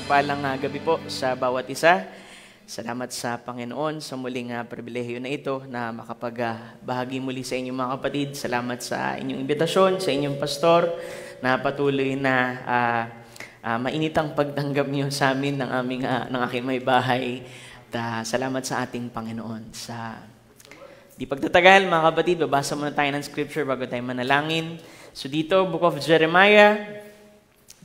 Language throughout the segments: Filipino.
mapagpalang gabi po sa bawat isa. Salamat sa Panginoon sa muling pribilehiyo na ito na makapagbahagi muli sa inyong mga kapatid. Salamat sa inyong imbitasyon, sa inyong pastor na patuloy na mainitang pagtanggap niyo sa amin ng aking may bahay. At salamat sa ating Panginoon. Sa di pagtatagal, mga kapatid, babasa muna tayo ng scripture bago tayo manalangin. So dito, Book of Jeremiah,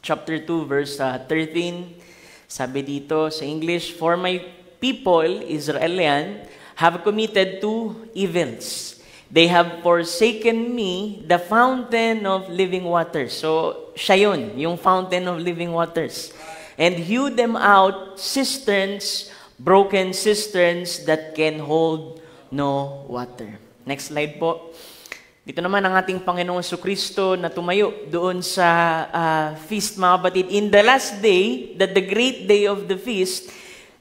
chapter 2, verse 13, sabi dito sa English, "For my people, Israelian, have committed two evils. They have forsaken me, the fountain of living waters." So, siya yun, yung fountain of living waters. "And hew them out cisterns, broken cisterns that can hold no water." Next slide po. Dito naman ang ating Panginoong Jesucristo na tumayo doon sa feast, mga kapatid. "In the last day, that the great day of the feast,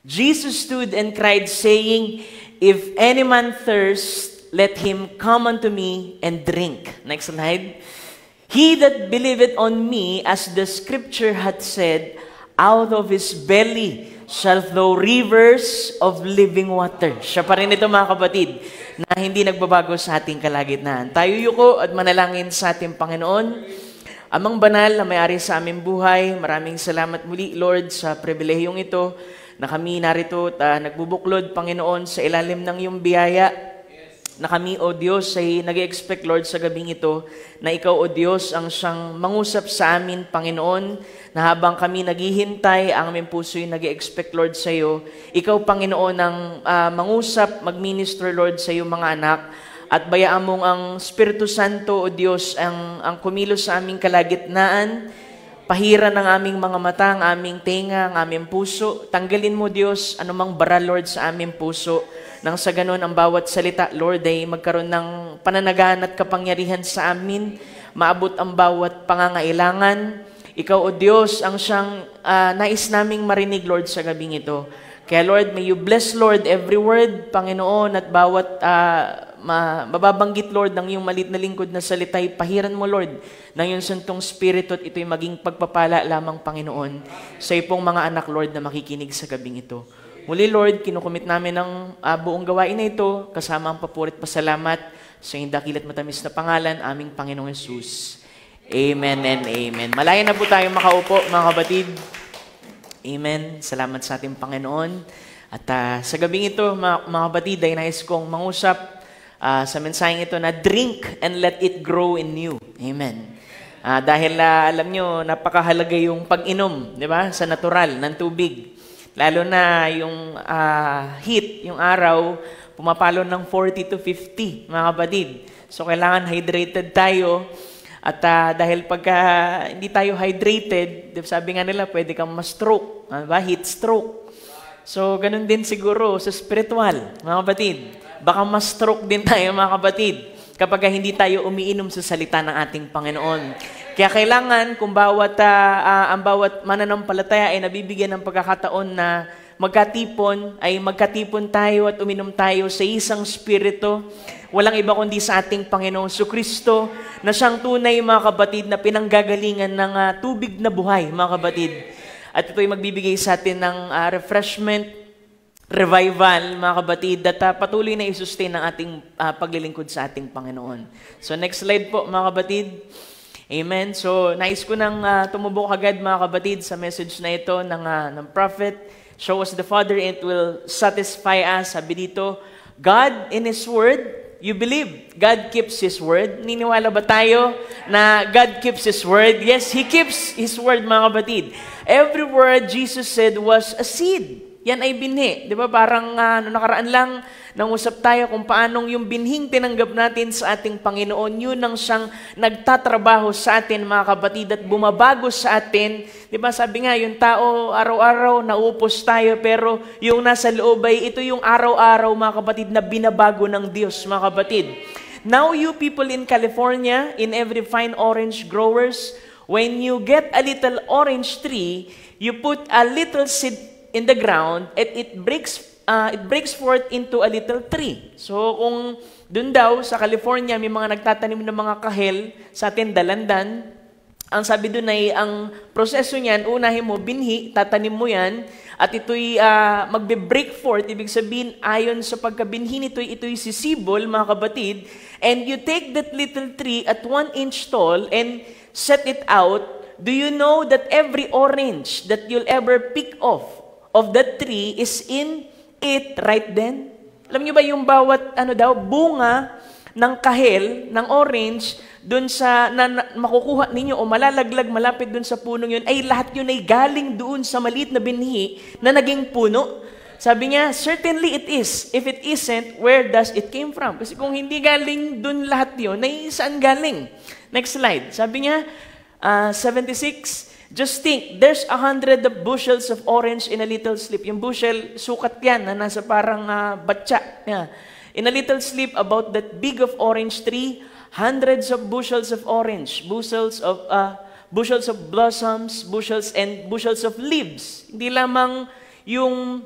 Jesus stood and cried, saying, If any man thirst, let him come unto me and drink." Next slide. "He that believeth on me, as the scripture hath said, out of his belly shall flow rivers of living water." Siya pa rin ito, mga kapatid, na hindi nagbabago sa ating kalagitnaan. Tayo yuko at manalangin sa ating Panginoon. Amang banal na may-ari sa aming buhay, maraming salamat muli, Lord, sa pribilehiyong ito na kami narito at nagbubuklod, Panginoon, sa ilalim ng iyong biyaya, na kami, O Diyos, ay nag-expect, Lord, sa gabing ito, na Ikaw, O Diyos, ang siyang mangusap sa amin, Panginoon, na habang kami naghihintay, ang aming puso ay nag-expect, Lord, sa iyo. Ikaw, Panginoon, ang mangusap, mag-minister, Lord, sa iyo, mga anak, at bayaan mong ang Espiritu Santo, O Diyos, ang kumilos sa aming kalagitnaan, pahiran ng aming mga mata, ang aming tenga, ang aming puso. Tanggalin mo, Diyos, anumang bara, Lord, sa aming puso. Nang sa ganon, ang bawat salita, Lord, ay magkaroon ng pananagaan at kapangyarihan sa amin. Maabot ang bawat pangangailangan. Ikaw, O Diyos, ang siyang nais naming marinig, Lord, sa gabing ito. Kaya, Lord, may you bless, Lord, every word, Panginoon, at bawat mababanggit, Lord, ng iyong malit na lingkod na salita, pahiran mo, Lord, ng iyong santong spirito at ito'y maging pagpapala lamang, Panginoon, sa ipong mga anak, Lord, na makikinig sa gabing ito. Muli, Lord, kinukumit namin ang buong gawain na ito, kasama ang papurit pasalamat sa iyong dakilat matamis na pangalan, aming Panginoong Yesus. Amen and amen. Malaya na po tayong makaupo, mga kapatid. Amen. Salamat sa ating Panginoon. At sa gabing ito, mga kapatid, ay nais kong mangusap sa mensaheng ito na drink and let it grow in you. Amen. Dahil alam nyo, napakahalaga yung pag-inom, di ba? Sa natural, ng tubig. Lalo na yung heat, yung araw, pumapalo ng 40 to 50, mga kapatid. So, kailangan hydrated tayo. At dahil pagka hindi tayo hydrated, sabi nga nila, pwede kang ma-stroke, diba? Heat stroke. So, ganun din siguro sa spiritual, mga kapatid. Baka ma-stroke din tayo, mga kapatid, kapag hindi tayo umiinom sa salita ng ating Panginoon. Kaya kailangan kung ang bawat mananampalataya ay nabibigyan ng pagkakataon na magkatipon tayo at uminom tayo sa isang spirito. Walang iba kundi sa ating Panginoong Jesucristo na siyang tunay, mga kapatid, na pinanggagalingan ng tubig na buhay, mga kapatid. At ito'y magbibigay sa atin ng refreshment, revival, mga kapatid, at patuloy na i-sustain ang ating paglilingkod sa ating Panginoon. So next slide po, mga kapatid. Amen. So nais ko nang tumubok agad, mga kapatid, sa message na ito ng prophet. Show us the Father and it will satisfy us. Sabi dito, God in His Word, you believe God keeps His Word. Niniwala ba tayo na God keeps His Word? Yes, He keeps His Word, mga kapatid. Every word Jesus said was a seed. Yan ay binhi. Di ba? Parang nakaraan lang, nangusap tayo kung paanong yung binhing tinanggap natin sa ating Panginoon, yun ang siyang nagtatrabaho sa atin, mga kapatid, at bumabago sa atin. Di ba? Sabi nga, yung tao, araw-araw, naupos tayo, pero yung nasa loob ay ito yung araw-araw, mga kapatid, na binabago ng Diyos, mga kapatid. Now, you people in California, in every fine orange growers, when you get a little orange tree, you put a little seed in the ground, and it breaks forth into a little tree. So, kung dun daw sa California, may mga nagtatanim ng mga kahel, sa atin dalandan, ang sabi doon ay, ang proseso niyan, unahin mo, binhi, tatanim mo yan, at ito'y magbe-break forth, ibig sabihin, ayon sa pagkabinhi ito'y sisibol, mga kapatid, and you take that little tree at 1 inch tall and set it out. Do you know that every orange that you'll ever pick off of that tree is in it right then? Alam niyo ba yung bawat bunga ng kahel, ng orange, doon sa makukuha ninyo o malalaglag malapit doon sa punong yun, ay lahat yun ay galing doon sa maliit na binhi na naging puno. Sabi niya, certainly it is. If it isn't, where does it came from? Kasi kung hindi galing doon lahat yun, ay saan galing? Next slide. Sabi niya, 76, just think, there's 100 bushels of orange in a little slip. Yung bushel, sukat yan, na nasa parang batya. Yeah. In a little slip about that big of orange tree, hundreds of bushels of orange, bushels of blossoms, bushels of leaves. Hindi lamang yung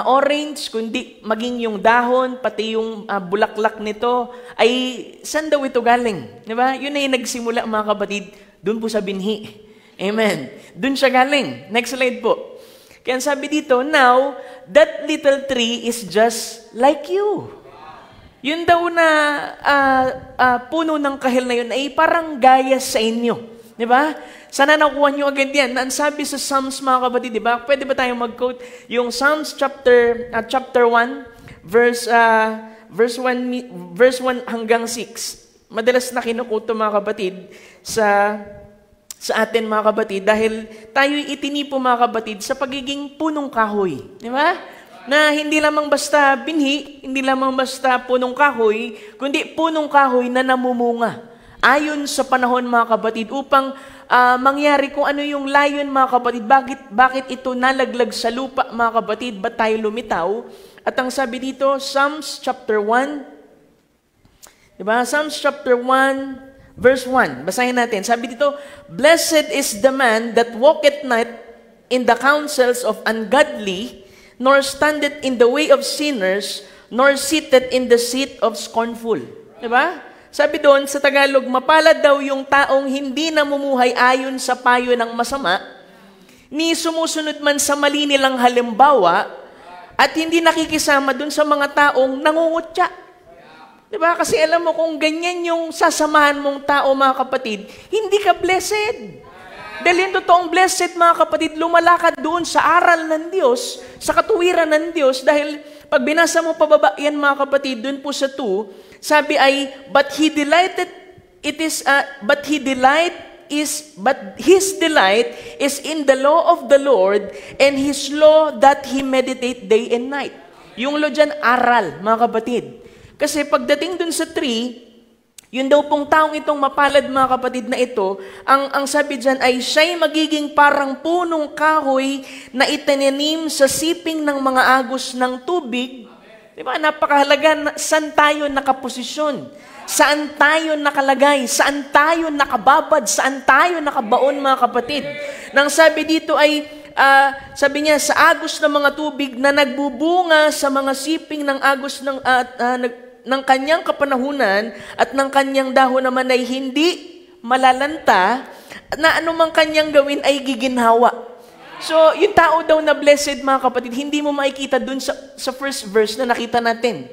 orange, kundi maging yung dahon, pati yung bulaklak nito, ay saan daw ito galing? Diba? Yun ay nagsimula, mga kapatid, doon po sa binhi. Amen. Doon siya galing. Next slide po. Kaya sabi dito, now, that little tree is just like you. Yun daw na puno ng kahil na yun ay parang gaya sa inyo. Di ba? Sana nakuha nyo agad yan. Ang sabi sa Psalms, mga kapatid, di ba? Pwede ba tayong mag-quote? Yung Psalms chapter 1, verse 1 hanggang 6. Madalas na kinukuto, mga kapatid, sa atin, mga kapatid, dahil tayo'y itinipo, mga kapatid, sa pagiging punong kahoy. Di ba? Na hindi lamang basta binhi, hindi lamang basta punong kahoy, kundi punong kahoy na namumunga. Ayon sa panahon, mga kapatid, upang mangyari kung ano yung layon, mga kapatid, bakit ito nalaglag sa lupa, mga kapatid, ba't tayo lumitaw? At ang sabi dito, Psalms chapter 1, diba? Psalms chapter 1, verse 1, basahin natin. Sabi dito, blessed is the man that walketh not in the counsels of ungodly, nor standeth in the way of sinners, nor sitteth in the seat of scornful. Diba? Sabi doon, sa Tagalog, mapalad daw yung taong hindi namumuhay ayon sa payo ng masama, ni sumusunod man sa mali nilang halimbawa, at hindi nakikisama doon sa mga taong nangungutya. Diba? Kasi alam mo, kung ganyan yung sasamahan mong tao, mga kapatid, hindi ka blessed. Dahil yung totoong blessed, mga kapatid, lumalakad doon sa aral ng Diyos, sa katuwiran ng Diyos, dahil pag binasa mo pababa yan, mga kapatid, doon po sa 2, sabi ay, but his delight is in the law of the Lord, and his law that he meditate day and night. Yung law dyan, aral, mga kapatid. Kasi pagdating dun sa 3, yun daw pong taong itong mapalad, mga kapatid, na ito, ang sabi dyan ay siya'y magiging parang punong kahoy na itinanim sa siping ng mga agos ng tubig. Diba? Napakahalaga, saan tayo nakaposisyon? Saan tayo nakalagay? Saan tayo nakababad? Saan tayo nakabaon, mga kapatid? Nang sabi dito ay, sabi niya, sa agos ng mga tubig na nagbubunga sa mga siping ng agos ng kanyang kapanahunan at ng kanyang dahon naman ay hindi malalanta, na anumang kanyang gawin ay giginhawa. So, yung tao daw na blessed, mga kapatid, hindi mo makikita dun sa first verse na nakita natin.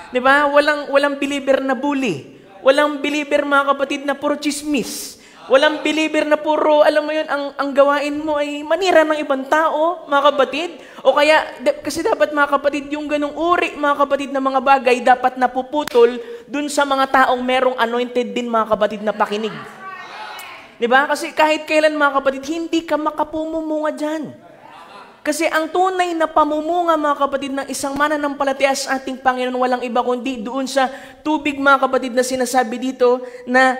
Diba? Walang believer na bully. Walang believer, mga kapatid, na puro chismis. Walang believer na puro, alam mo yun, ang gawain mo ay manira ng ibang tao, mga kapatid. O kaya, kasi dapat, mga kapatid, yung ganong uri, mga kapatid, na mga bagay, dapat napuputol dun sa mga taong merong anointed din, mga kapatid, na pakinig. Diba? Kasi kahit kailan, mga kapatid, hindi ka makapumumunga dyan. Kasi ang tunay na pamumunga, mga kapatid, ng isang mananampalataya sa ating Panginoon, walang iba kundi doon sa tubig, mga kapatid, na sinasabi dito na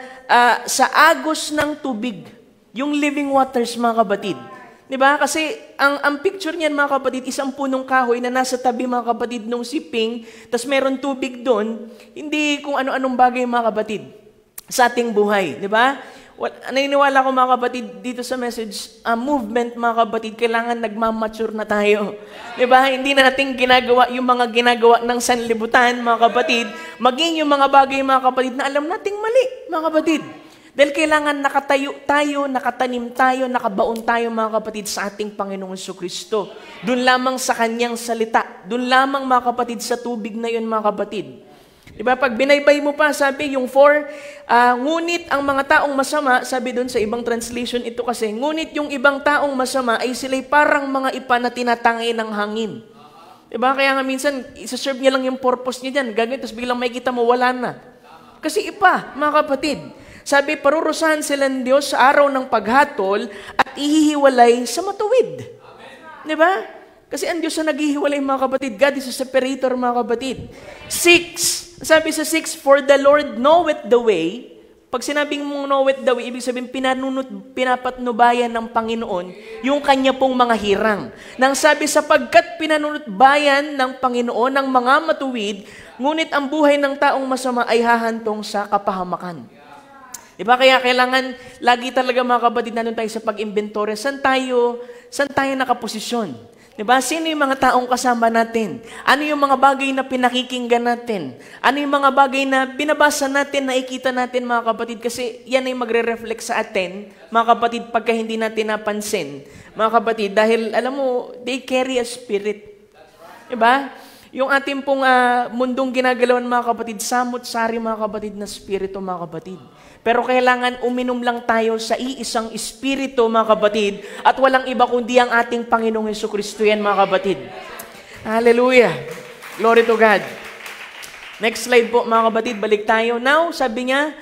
sa agos ng tubig, yung living waters, mga kapatid. Diba? Kasi ang picture niyan, mga kapatid, isang punong kahoy na nasa tabi, mga kapatid, nung siping, tas meron tubig doon, hindi kung ano-anong bagay, mga kapatid, sa ating buhay. Diba? Naniniwala ko, mga kapatid, dito sa message, movement, mga kapatid, kailangan nagmamature na tayo. Diba? Hindi na natin ginagawa yung mga ginagawa ng sanlibutan, mga kapatid, maging yung mga bagay, mga kapatid, na alam nating mali, mga kapatid. Dahil kailangan nakatayo tayo, nakatanim tayo, nakabaon tayo mga kapatid sa ating Panginoong Jesucristo. Doon lamang sa Kanyang salita. Doon lamang mga kapatid sa tubig na yun mga kapatid. Diba? Pag binaybay mo pa, sabi yung 4, ngunit ang mga taong masama, sabi doon sa ibang translation ito kasi, ngunit yung ibang taong masama ay sila'y parang mga ipa na tinatangay ng hangin. Diba? Kaya nga minsan, isa-serve niya lang yung purpose niya dyan. Gagawin, tapos biglang makikita mo, wala na. Kasi ipa, mga kapatid. Sabi, parurusahan sila ng Diyos sa araw ng paghatol at ihihiwalay sa matuwid. Diba? Kasi ang Diyos na naghihiwalay mga kapatid. God is a separator mga kapatid. 6, sabi sa 6, for the Lord knoweth the way. Pag sinabing mong knoweth the way, ibig sabihin pinapatnubayan ng Panginoon yung kanya pong mga hirang. Nang sabi, sapagkat pinanunutbayan ng Panginoon ng mga matuwid, ngunit ang buhay ng taong masama ay hahantong sa kapahamakan. Diba? Kaya kailangan lagi talaga mga kapatid nandun tayo sa pag-inventory. Saan tayo nakaposisyon? Diba? Sino yung mga taong kasama natin? Ano yung mga bagay na pinakikinggan natin? Ano yung mga bagay na binabasa natin, nakikita natin mga kapatid? Kasi yan ay magre-reflect sa atin, mga kapatid, pagka hindi natin napansin. Mga kapatid, dahil alam mo, they carry a spirit. Diba? Yung ating pong mundong ginagalawan mga kapatid, samot-sari mga kapatid na spirito mga kapatid. Pero kailangan uminom lang tayo sa iisang espiritu, mga kapatid, at walang iba kundi ang ating Panginoong Jesucristo yan, mga kapatid. Hallelujah! Glory to God. Next slide po, mga kapatid, balik tayo. Now, sabi niya,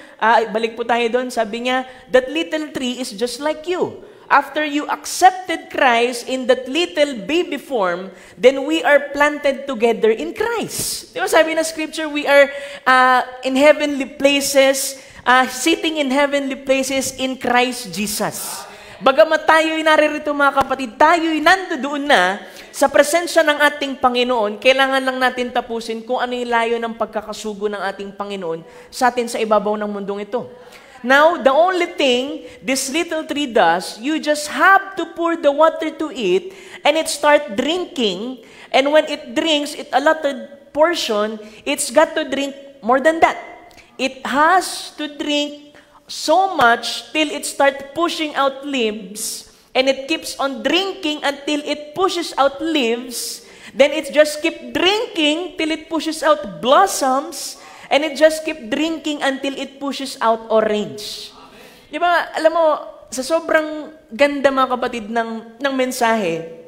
balik po tayo doon, sabi niya, that little tree is just like you. After you accepted Christ in that little baby form, then we are planted together in Christ. Di ba sabi na scripture, we are in heavenly places, sitting in heavenly places in Christ Jesus. Bagamat tayo'y naririto mga kapatid, tayo'y nandoon na sa presensya ng ating Panginoon, kailangan lang natin tapusin kung ano yung layo ng pagkakasugo ng ating Panginoon sa atin sa ibabaw ng mundong ito. Now, the only thing this little tree does, you just have to pour the water to it and it start drinking. And when it drinks, it allotted portion, it's got to drink more than that. It has to drink so much till it starts pushing out leaves, and it keeps on drinking until it pushes out leaves. Then it just keep drinking till it pushes out blossoms, and it just keep drinking until it pushes out orange. Di ba, alam mo, sa sobrang ganda mga kapatid ng mensahe,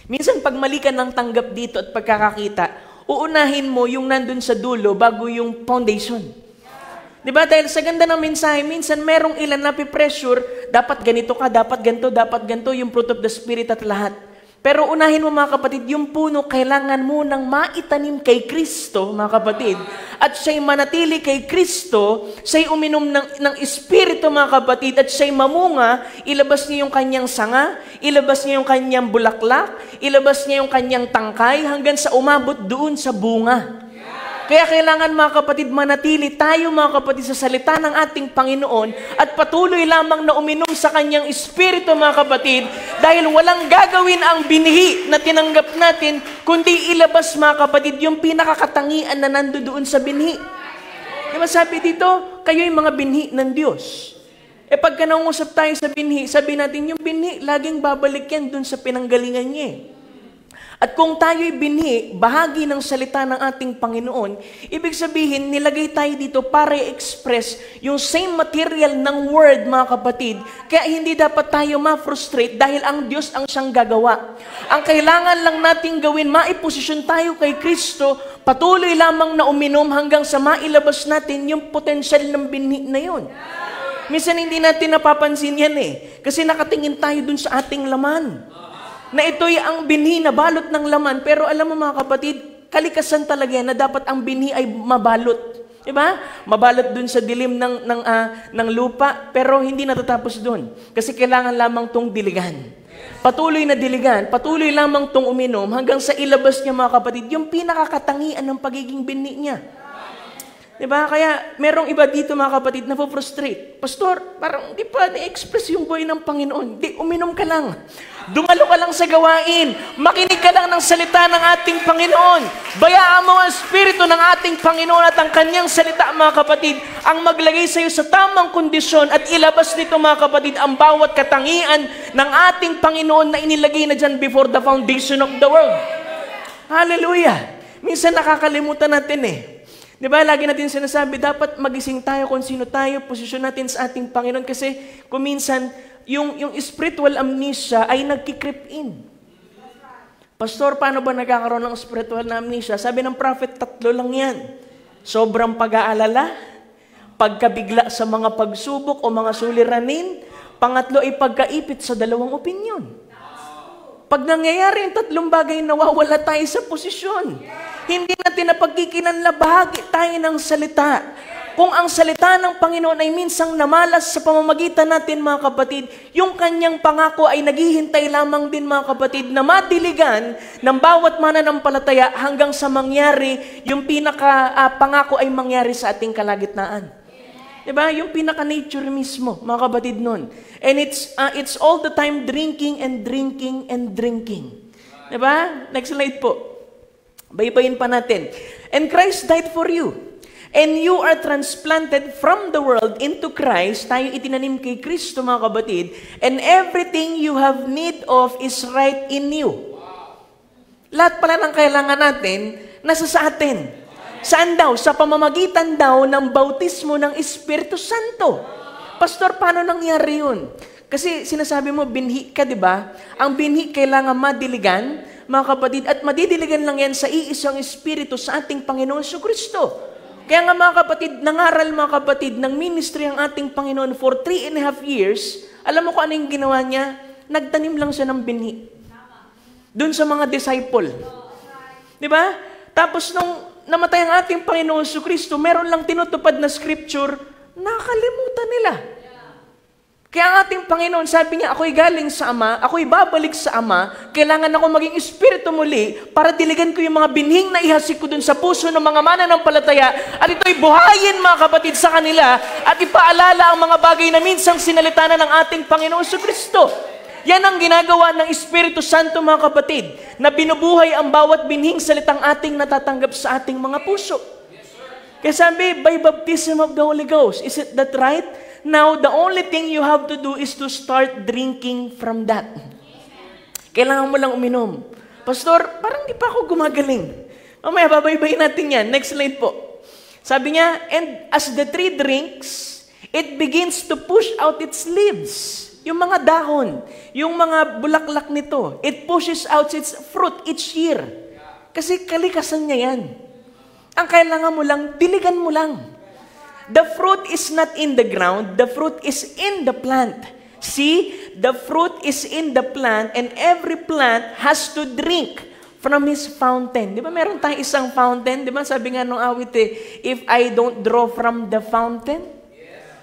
minsan pag mali ka ng tanggap dito at pagkakakita, uunahin mo yung nandun sa dulo bago yung foundation. Diba? Dahil sa ganda ng mensahe, minsan merong ilan na pressure, dapat ganito ka, dapat ganito, yung fruit of the Spirit at lahat. Pero unahin mo mga kapatid, yung puno kailangan mo nang maitanim kay Kristo, mga kapatid, at siya'y manatili kay Kristo, siya'y uminom ng Espiritu, mga kapatid, at siya'y mamunga, ilabas niya yung kanyang sanga, ilabas niya yung kanyang bulaklak, ilabas niya yung kanyang tangkay, hanggang sa umabot doon sa bunga. Kaya kailangan mga kapatid, manatili tayo mga kapatid sa salita ng ating Panginoon at patuloy lamang na uminom sa kanyang Espiritu mga kapatid dahil walang gagawin ang binhi na tinanggap natin kundi ilabas mga kapatid yung pinakakatangian na nandoon sa binhi. Diba sabi dito, kayo'y mga binhi ng Diyos. Pagka nangusap tayo sa binhi, sabi natin yung binhi, laging babalik yan dun sa pinanggalingan niya. At kung tayo'y binhi, bahagi ng salita ng ating Panginoon, ibig sabihin, nilagay tayo dito para i-express yung same material ng word, mga kapatid. Kaya hindi dapat tayo ma-frustrate dahil ang Diyos ang siyang gagawa. Ang kailangan lang nating gawin, maiposisyon tayo kay Kristo, patuloy lamang na uminom hanggang sa mailabas natin yung potensyal ng binhi na yun. Minsan hindi natin napapansin yan kasi nakatingin tayo dun sa ating laman. Na ito'y ang binhi na balot ng laman. Pero alam mo mga kapatid, kalikasan talaga yan na dapat ang binhi ay mabalot. Diba? Mabalot dun sa dilim ng lupa, pero hindi natatapos dun. Kasi kailangan lamang tong diligan. Patuloy na diligan, patuloy lamang tong uminom hanggang sa ilabas niya mga kapatid, yung pinakakatangian ng pagiging binhi niya. Diba? Kaya merong iba dito mga kapatid na frustrate. Pastor, parang di pa na-express yung buhay ng Panginoon. Di, uminom ka lang. Dumalo ka lang sa gawain. Makinig ka lang ng salita ng ating Panginoon. Bayaan mo ang Espiritu ng ating Panginoon at ang kanyang salita, mga kapatid, ang maglagay sa iyo sa tamang kondisyon at ilabas nito, mga kapatid, ang bawat katangian ng ating Panginoon na inilagay na dyan before the foundation of the world. Hallelujah! Minsan nakakalimutan natin Di ba, lagi natin sinasabi, dapat magising tayo kung sino tayo, posisyon natin sa ating Panginoon. Kasi kung minsan, yung spiritual amnesia ay nagki-creep in. Pastor, paano ba nagkakaroon ng spiritual na amnesia? Sabi ng prophet, 3 lang yan. Sobrang pag-aalala, pagkabigla sa mga pagsubok o mga suliranin, pangatlo ay pagkaipit sa 2 opinyon. Pag nangyayari yung 3 bagay, nawawala tayo sa posisyon. Hindi natin napagkikinanla, bahagi tayo ng salita. Kung ang salita ng Panginoon ay minsang namalas sa pamamagitan natin, mga kapatid, yung kanyang pangako ay naghihintay lamang din, mga kapatid, na madiligan ng bawat mananampalataya hanggang sa mangyari, yung pangako ay mangyari sa ating kalagitnaan. Diba? Yung pinaka-nature mismo, mga kapatid nun. And it's all the time drinking and drinking and drinking. Diba? Next slide po. Baybayin pa natin. And Christ died for you. And you are transplanted from the world into Christ. Tayo itinanim kay Kristo, mga kapatid. And everything you have need of is right in you. Lahat pala ng kailangan natin, nasa sa atin. Saan daw? Sa pamamagitan daw ng bautismo ng Espiritu Santo. Pastor, paano nangyari yun? Kasi sinasabi mo, binhi ka, di ba? Ang binhi kailangan madiligan, mga kapatid, at madidiligan lang yan sa iisang Espiritu sa ating Panginoon Kristo. Kaya nga, mga kapatid, nangaral, mga kapatid, ng ministry ang ating Panginoon for 3.5 years. Alam mo kung ano yung ginawa niya? Nagtanim lang siya ng binhi. Doon sa mga disciple. Di ba? Tapos nung namatay ang ating Panginoon Kristo, meron lang tinutupad na scripture, nakalimutan nila. Kaya ang ating Panginoon, sabi niya, ako'y galing sa Ama, ako'y babalik sa Ama, kailangan ako maging Espiritu muli para diligan ko yung mga binhing na ihasik ko dun sa puso ng mga mananampalataya at ito'y buhayin, mga kapatid, sa kanila at ipaalala ang mga bagay na minsang sinalita na ng ating Panginoon Kristo. Yan ang ginagawa ng Espiritu Santo, mga kapatid, na binubuhay ang bawat binhing salitang ating natatanggap sa ating mga puso. Kaya sabi, by baptism of the Holy Ghost, is it that right? Now, the only thing you have to do is to start drinking from that. Kailangan mo lang uminom. Pastor, parang di pa ako gumagaling. Mamaya, babaybayin natin yan. Next slide po. Sabi niya, and as the tree drinks, it begins to push out its leaves. Yung mga dahon, yung mga bulaklak nito, it pushes out its fruit each year. Kasi kalikasan niya yan. Ang kailangan mo lang, diligan mo lang. The fruit is not in the ground, the fruit is in the plant. See, the fruit is in the plant and every plant has to drink from his fountain. Di ba meron tayong isang fountain? Di ba sabi nga nung awit if I don't draw from the fountain,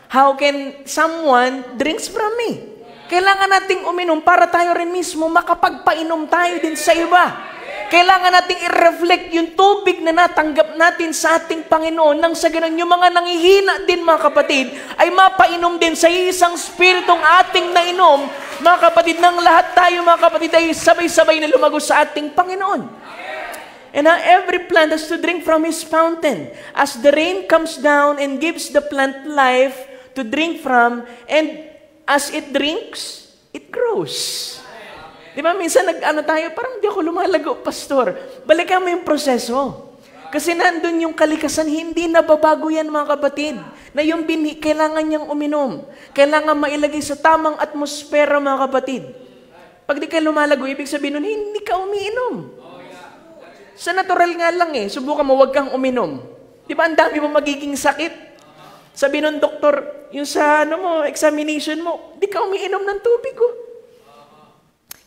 how can someone drinks from me? Kailangan nating uminom para tayo rin mismo makapagpainom tayo din sa iba. Kailangan nating i-reflect yung tubig na natanggap natin sa ating Panginoon nang sa ganun yung mga nangihina din, mga kapatid, ay mapainom din sa isang spiritong ating nainom, mga kapatid, nang lahat tayo, mga kapatid, ay sabay-sabay na lumago sa ating Panginoon. And now every plant has to drink from his fountain. As the rain comes down and gives the plant life to drink from, and as it drinks, it grows. Di ba, minsan tayo, parang di ako lumalago, pastor. Balikan mo yung proseso. Kasi nandun yung kalikasan, hindi nababago yan, mga kapatid. Na yung binhi, kailangan niyang uminom. Kailangan mailagay sa tamang atmosfera, mga kapatid. Pag di ka lumalago, ibig sabihin nun, hindi ka umiinom. Sa natural nga lang subukan mo, wag kang uminom. Di ba, ang dami mo magiging sakit? Sabi ng doktor, yung sa examination mo, di ka umiinom ng tubig ko.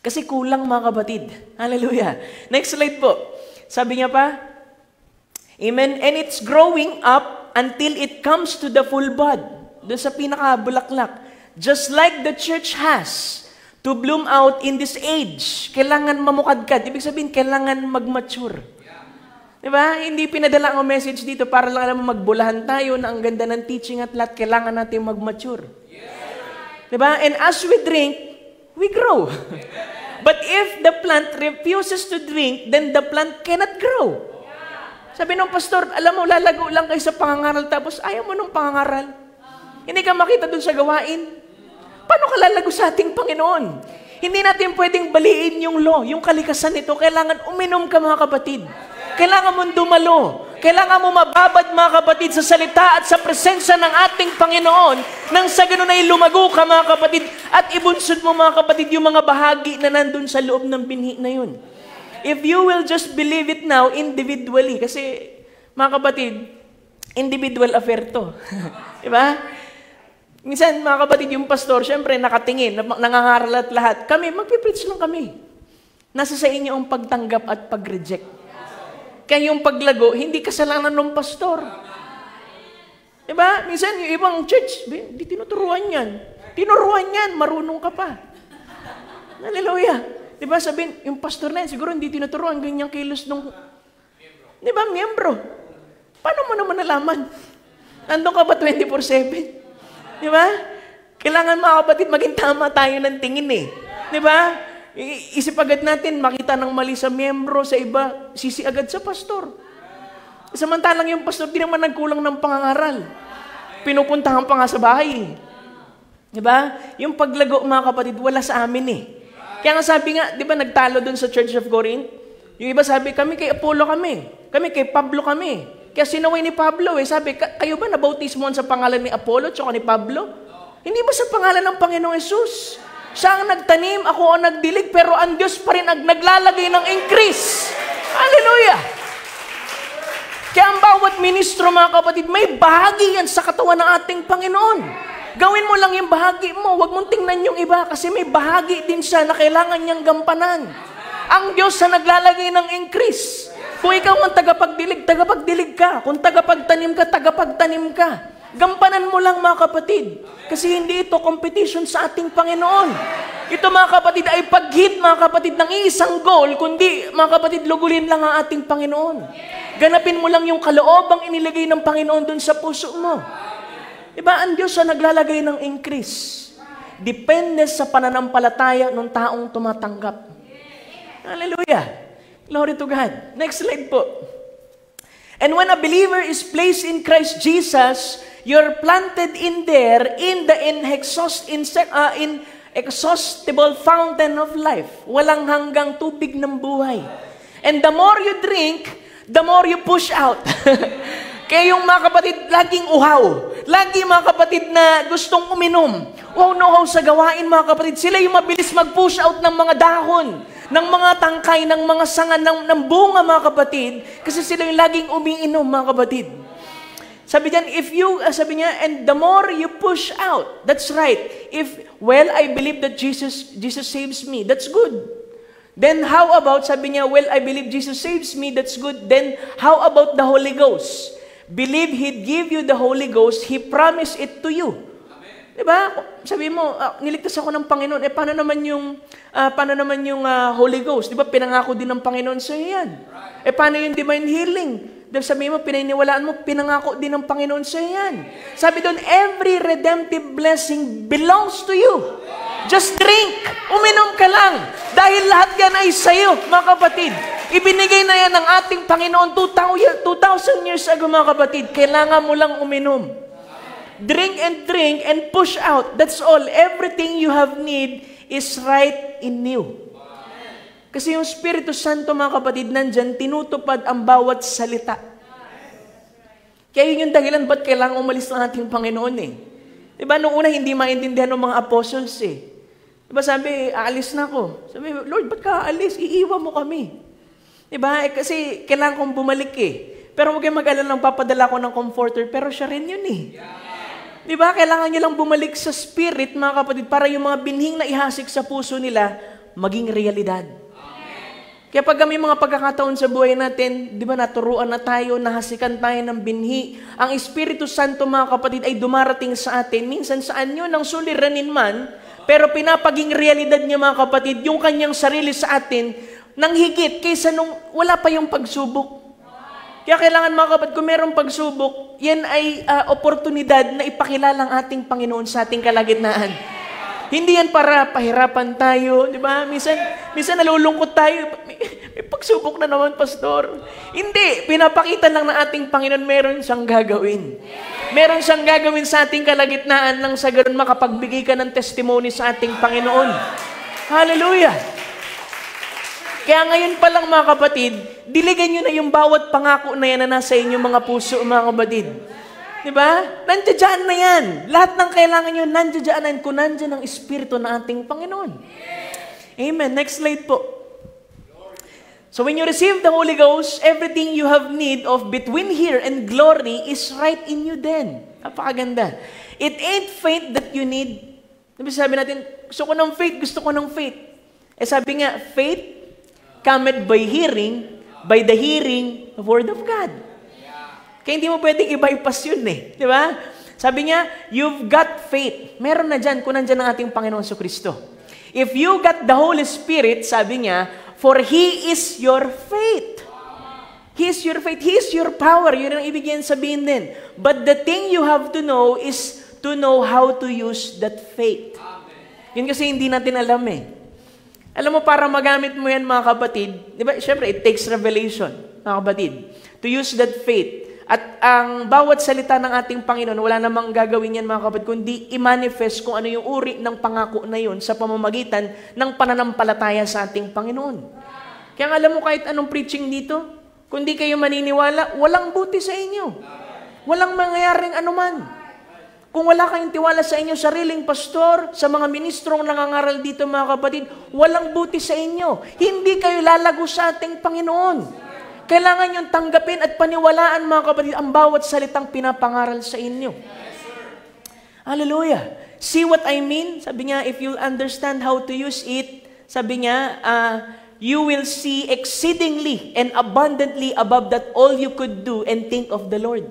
Kasi kulang, mga kapatid. Hallelujah. Next slide po. Sabi niya pa, amen, and it's growing up until it comes to the full bud. Doon sa pinaka-bulaklak. Just like the church has to bloom out in this age. Kailangan mamukadkad. Ibig sabihin, kailangan mag-mature. Di ba? Hindi pinadala ang message dito para lang alam mo magbulahan tayo na ang ganda ng teaching at lahat kailangan natin mag-mature. Di ba? And as we drink, we grow. But if the plant refuses to drink, then the plant cannot grow. Sabi ng pastor, alam mo, lalago lang kayo sa pangangaral tapos ayaw mo ng pangangaral. Hindi ka makita dun sa gawain. Paano ka lalago sa ating Panginoon? Hindi natin pwedeng baliin yung law, yung kalikasan nito. Kailangan uminom ka mga kapatid. Kailangan mong dumalo. Kailangan mo mababad mga kapatid sa salita at sa presensya ng ating Panginoon nang sa ganun ay lumago ka mga kapatid at ibunsod mo mga kapatid yung mga bahagi na nandun sa loob ng binhi na yun. If you will just believe it now individually, kasi mga kapatid, individual affair to. Diba? Minsan mga kapatid, yung pastor, syempre nakatingin, nangangaral at lahat. Kami, magpipreach lang kami. Nasa sa inyo ang pagtanggap at pag-reject. Kaya yung paglago, hindi kasalanan ng pastor. Diba? Minsan yung ibang church, di tinuturuan yan. Tinuruan yan, marunong ka pa. Hallelujah. Diba sabihin, yung pastor na yan, siguro hindi tinuturuan ganyang kilos nung, diba, miyembro. Paano mo naman nalaman? Nandun ka ba 24/7? Diba? Kailangan mga kapatid, maging tama tayo ng tingin eh. Diba? Isip agad natin, makita ng mali sa miyembro, sa iba, sisi agad sa pastor. Samantalang yung pastor, di naman nagkulang ng pangangaral. Pinupuntahan pa nga sa bahay. Diba? Yung paglago, mga kapatid, wala sa amin eh. Kaya nga sabi nga, di ba nagtalo dun sa Church of Corinth? Yung iba sabi, kami kay Apollo kami kay Pablo kami. Kaya sinaway ni Pablo eh. Sabi, kayo ba nabautismoan sa pangalan ni Apollo tsaka ni Pablo? Hindi ba sa pangalan ng Panginoong Yesus? Siya ang nagtanim, ako ang nagdilig, pero ang Diyos pa rin ang naglalagay ng increase. Hallelujah! Kaya ang bawat ministro, mga kapatid, may bahagi yan sa katawan ng ating Panginoon. Gawin mo lang yung bahagi mo. Huwag mong tingnan yung iba kasi may bahagi din siya na kailangan niyang gampanan. Ang Diyos sa naglalagay ng increase. Kung ikaw ang tagapagdilig ka. Kung tagapagtanim ka. Gampanan mo lang mga kapatid. Kasi hindi ito competition sa ating Panginoon. Ito mga kapatid ay pag-hit mga kapatid ng isang goal, kundi mga kapatid lugulin lang ang ating Panginoon. Ganapin mo lang yung kaloobang inilagay ng Panginoon dun sa puso mo. Diba, ang Diyos sa naglalagay ng increase. Depende sa pananampalataya ng taong tumatanggap. Hallelujah. Glory to God. Next slide po. And when a believer is placed in Christ Jesus, you're planted in there in the inexhaustible fountain of life. Walang hanggang tubig ng buhay. And the more you drink, the more you push out. Kaya yung mga kapatid, laging uhaw. Lagi mga kapatid na gustong uminom. Uhaw sa gawain mga kapatid. Sila yung mabilis mag-push out ng mga dahon, ng mga tangkay, ng mga sanga, ng bunga mga kapatid. Kasi sila yung laging umiinom mga kapatid. Sabi niya, and the more you push out, that's right. I believe that Jesus saves me, that's good. Then how about, sabi niya, I believe Jesus saves me, that's good. Then how about the Holy Ghost? Believe He'd give you the Holy Ghost, He promised it to you. Diba? Sabi mo, niligtas ako ng Panginoon, paano naman yung Holy Ghost? Diba, pinangako din ng Panginoon sa yan. Paano yung divine healing? Diba, sabi mo, pininiwalaan mo, pinangako din ng Panginoon sa yan. Sabi doon, every redemptive blessing belongs to you. Just drink. Uminom ka lang. Dahil lahat yan ay sa'yo, mga kapatid. Ibinigay na yan ng ating Panginoon 2,000 years ago, mga kapatid. Kailangan mo lang uminom. Drink and push out. That's all. Everything you have need is right in you. Kasi yung Espiritu Santo, mga kapatid, nandyan, tinutupad ang bawat salita. Kaya yun yung dahilan ba't kailangan umalis ng ating Panginoon eh. Diba, noong una hindi maintindihan ng mga apostles eh. Diba sabi, aalis na ako. Sabi, Lord, ba't ka aalis? Iiwan mo kami. Diba, kasi kailangan kong bumalik eh. Pero huwag kayong mag-alala lang, papadala ko ng comforter, pero siya rin yun eh. Diba, kailangan niya lang bumalik sa spirit, mga kapatid, para yung mga binhing na ihasik sa puso nila, maging realidad. Kaya pag may mga pagkakataon sa buhay natin, di ba naturuan na tayo, nahasikan tayo ng binhi. Ang Espiritu Santo, mga kapatid, ay dumarating sa atin. Minsan saan yun ang suliranin man, pero pinapaging realidad niya, mga kapatid, yung kanyang sarili sa atin, nang higit kaysa nung wala pa yung pagsubok. Kaya kailangan mga kapatid, kung merong pagsubok, yan ay oportunidad na ipakilala ang ating Panginoon sa ating kalagitnaan. Hindi yan para pahirapan tayo, di ba? Minsan nalulungkot tayo. May pagsubok na naman, pastor. Hindi. Pinapakita lang ng ating Panginoon, meron siyang gagawin. Meron siyang gagawin sa ating kalagitnaan nang sa ganun makapagbigay ka ng testimony sa ating Panginoon. Hallelujah! Kaya ngayon pa lang mga kapatid, diligan nyo na yung bawat pangako na yan na nasa inyong mga puso, mga kapatid. Diba? Nandiyan na yan. Lahat ng kailangan nyo, nandiyan kung nandiyan ang Espiritu ng ating Panginoon. Amen. Next slide po. So when you receive the Holy Ghost, everything you have need of between here and glory is right in you then. Napakaganda. It ain't faith that you need. Sabi natin, gusto ko ng faith. Eh sabi nga, faith cometh by the hearing of Word of God. Kaya hindi mo pwedeng i-bypass yun eh. Di ba? Sabi niya, you've got faith. Meron na dyan kung nandyan ang ating Panginoon Jesucristo. If you got the Holy Spirit, sabi niya, for He is your faith. He is your faith. He is your power. Yun ang ibig yan sabihin din. But the thing you have to know is to know how to use that faith. Yun kasi hindi natin alam eh. Alam mo, para magamit mo yan mga kapatid, di ba? Siyempre, it takes revelation, mga kapatid, to use that faith. At ang bawat salita ng ating Panginoon, wala namang gagawin yan mga kapatid, kundi i-manifest kung ano yung uri ng pangako na yun sa pamamagitan ng pananampalataya sa ating Panginoon. Kaya alam mo, kahit anong preaching dito, kung di kayo maniniwala, walang buti sa inyo. Walang mangyayaring anuman. Kung wala kayong tiwala sa inyong sariling pastor, sa mga ministrong nangangaral dito mga kapatid, walang buti sa inyo. Hindi kayo lalago sa ating Panginoon. Kailangan niyong tanggapin at paniwalaan mga kapatid ang bawat salitang pinapangaral sa inyo. Hallelujah. See what I mean? Sabi niya, if you understand how to use it, sabi niya, you will see exceedingly and abundantly above that all you could do and think of the Lord.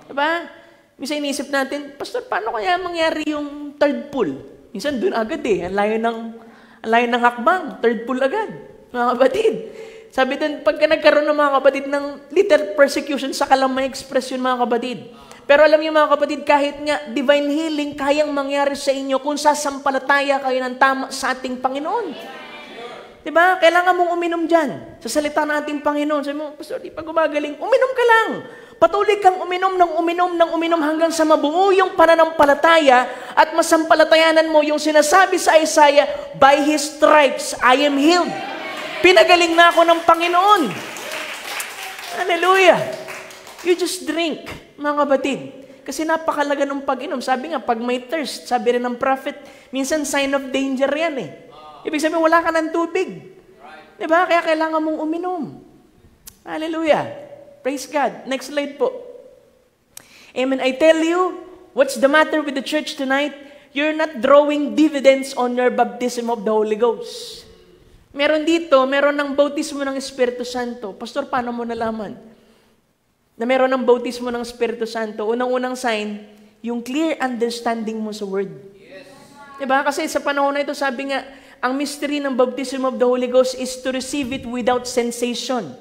Diba? Minsan iniisip natin, pastor, paano kaya mangyari yung third pull? Minsan doon agad eh. Ang layo ng hakbang. Third pull agad. Mga kapatid. Sabi din, pagka nagkaroon ng mga kapatid ng little persecution, saka lang may expression mga kapatid. Pero alam niyo mga kapatid, kahit nga divine healing, kayang mangyari sa inyo kung sasampalataya kayo ng tama sa ating Panginoon. Diba? Kailangan mong uminom dyan. Sa salita ng ating Panginoon. Sabi mo, pastor, di pa gumagaling. Uminom ka lang. Patuloy kang uminom hanggang sa mabuo yung pananampalataya at masampalatayanan mo yung sinasabi sa Isaiah, by His stripes I am healed. Pinagaling na ako ng Panginoon. Hallelujah. You just drink, mga kapatid. Kasi napakalaga ng pag-inom. Sabi nga, pag may thirst, sabi rin ng prophet, minsan sign of danger yan eh. Ibig sabihin, wala ka ng tubig. Diba? Kaya kailangan mong uminom. Hallelujah. Praise God. Next slide po. Amen. I tell you, what's the matter with the church tonight? You're not drawing dividends on your baptism of the Holy Ghost. Meron ng bautismo ng Espiritu Santo. Pastor, paano mo nalaman na meron ng bautismo ng Espiritu Santo? Unang-unang sign, yung clear understanding mo sa Word. Yes. Diba? Kasi sa panahon na ito, sabi nga, ang mystery ng baptism of the Holy Ghost is to receive it without sensation.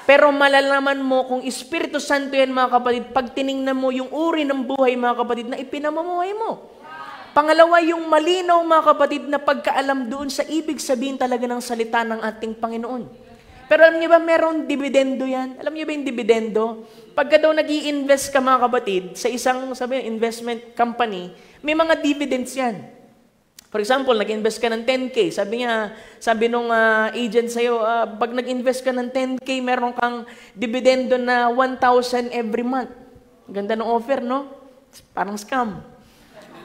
Pero malalaman mo kung Espiritu Santo yan mga kapatid, pag tiningnan mo yung uri ng buhay mga kapatid na ipinamumuhay mo. Pangalawa, yung malinaw mga kapatid na pagkaalam doon sa ibig sabihin talaga ng salita ng ating Panginoon. Pero alam niyo ba, merong dividendo yan? Alam niyo ba yung dividendo? Pagka daw nag-i-invest ka mga kapatid sa isang investment company, may mga dividends yan. For example, nag-invest ka ng 10K. Sabi nung agent sa'yo, pag nag-invest ka ng 10K, meron kang dividendo na 1,000 every month. Ganda ng offer, no? Parang scam.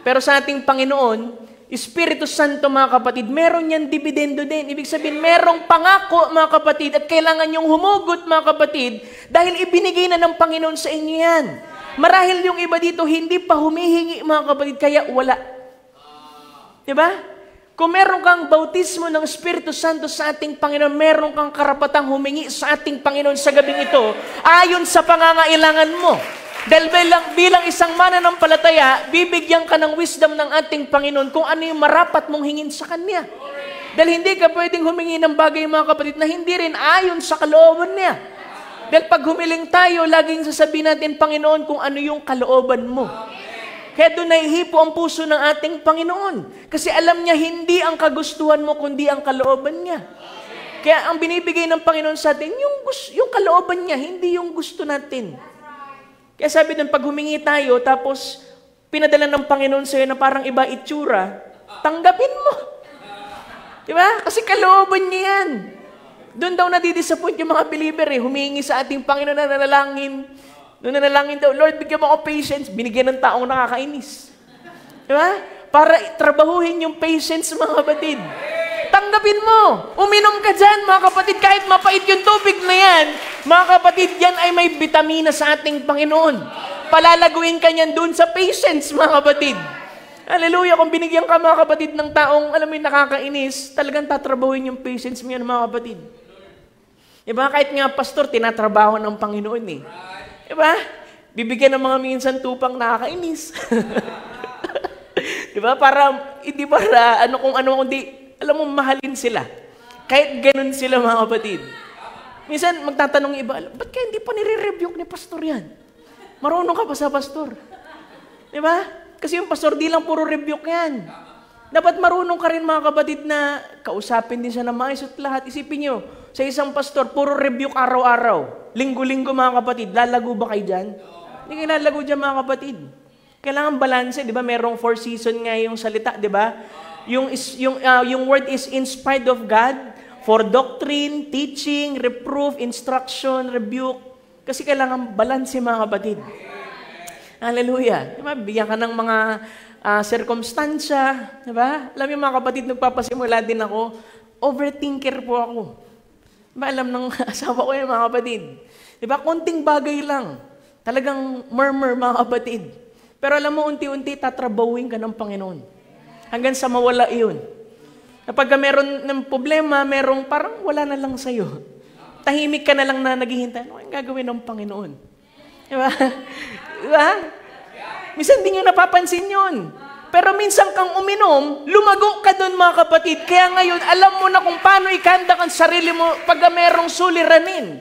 Pero sa ating Panginoon, Espiritu Santo, mga kapatid, meron yan dividendo din. Ibig sabihin, merong pangako, mga kapatid, at kailangan yung humugot, mga kapatid, dahil ibinigay na ng Panginoon sa inyo yan. Marahil yung iba dito, hindi pa humihingi, mga kapatid, kaya wala. Diba? Kung meron kang bautismo ng Espiritu Santo sa ating Panginoon, meron kang karapatang humingi sa ating Panginoon sa gabing ito, ayon sa pangangailangan mo. Dahil bilang isang mananampalataya, bibigyan ka ng wisdom ng ating Panginoon kung ano yung marapat mong hingin sa Kanya. Dahil hindi ka pwedeng humingi ng bagay mga kapatid na hindi rin ayon sa kalooban niya. Dahil pag humiling tayo, laging sasabihin natin, Panginoon, kung ano yung kalooban mo. Kaya doon nahihipo ang puso ng ating Panginoon. Kasi alam niya, hindi ang kagustuhan mo, kundi ang kalooban niya. Kaya ang binibigay ng Panginoon sa atin, yung kalooban niya, hindi yung gusto natin. Kaya sabi doon, pag humingi tayo, tapos pinadala ng Panginoon sa'yo na parang iba itsura, tanggapin mo. Diba? Kasi kalooban niya yan. Doon daw nadidisappoint yung mga believer humingi sa ating Panginoon na nanalangin. Doon nanalangin daw, Lord, bigyan mo ako patience. Binigyan ng taong nakakainis. Diba? Para trabahuhin yung patience, mga kapatid. Tanggapin mo. Uminom ka dyan, mga kapatid. Kahit mapait yung tubig na yan, mga kapatid, yan ay may vitamina sa ating Panginoon. Palalaguin ka niyan doon sa patience, mga kapatid. Hallelujah. Kung binigyan ka, mga kapatid, ng taong, alam mo yung nakakainis, talagang tatrabahuin yung patience mo yan, mga kapatid. Diba? Kahit nga, pastor, tinatrabaho ng Panginoon Diba? Bibigyan ng mga minsan tupang nakakainis. Diba? Hindi para, alam mo, mahalin sila. Kahit ganun sila, mga kapatid. Minsan, magtatanong iba, ba't kaya hindi pa nire-rebuke ni pastor yan? Marunong ka pa sa pastor. Diba? Kasi yung pastor, di lang puro rebuke yan. Dapat marunong ka rin, mga kapatid, na kausapin din siya na maayos at lahat. Isipin nyo, sa isang pastor, puro rebuke araw-araw. Linggo-linggo, mga kapatid. Lalago ba kayo dyan? Hindi kayo lalago dyan, mga kapatid. Kailangan balanse, di ba? Merong 4 season nga yung salita, di ba? Yung word is inspired of God for doctrine, teaching, reproof, instruction, rebuke. Kasi kailangan balanse, mga kapatid. Hallelujah. Di ba? Bigyan ka ng mga circumstansya. Di ba? Alam niyo, mga kapatid, nagpapasimula din ako. Overthinker po ako. Diba, alam ng asawa ko yan, mga kapatid. Diba, konting bagay lang. Talagang murmur, mga kapatid. Pero alam mo, unti-unti tatrabawin ka ng Panginoon. Hanggang sa mawala iyon. Kapag meron ng problema, merong parang wala na lang sa'yo. Tahimik ka na lang na naghihintay. Ano ang gagawin ng Panginoon? Diba? Diba? Minsan hindi nyo napapansin yun. Pero minsan kang uminom, lumago ka doon, mga kapatid. Kaya ngayon, alam mo na kung paano ikanda ang sarili mo pag merong suliranin.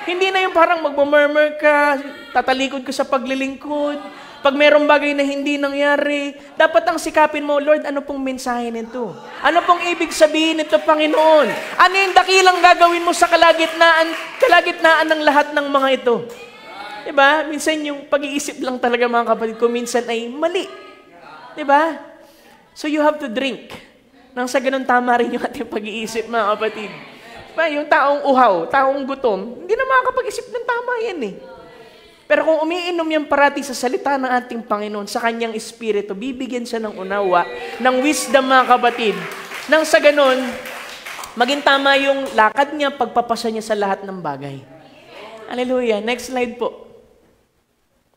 Hindi na yung parang magmumurmur ka, tatalikod ka sa paglilingkod. Pag merong bagay na hindi nangyari, dapat ang sikapin mo, Lord, ano pong mensahe nito? Ano pong ibig sabihin nito, Panginoon? Ano yung dakilang gagawin mo sa kalagitnaan ng lahat ng mga ito? Diba? Minsan yung pag-iisip lang talaga, mga kapatid ko, minsan ay mali. Diba? So you have to drink. Nang sa ganun tama rin yung ating pag-iisip, mga kapatid. Diba? Yung taong uhaw, taong gutom, hindi na makakapag-isip ng tama yan Pero kung umiinom yan parati sa salita ng ating Panginoon, sa kanyang espiritu, bibigyan siya ng unawa, ng wisdom, mga kapatid. Nang sa ganun, maging tama yung lakad niya, pagpapasa niya sa lahat ng bagay. Hallelujah. Next slide po.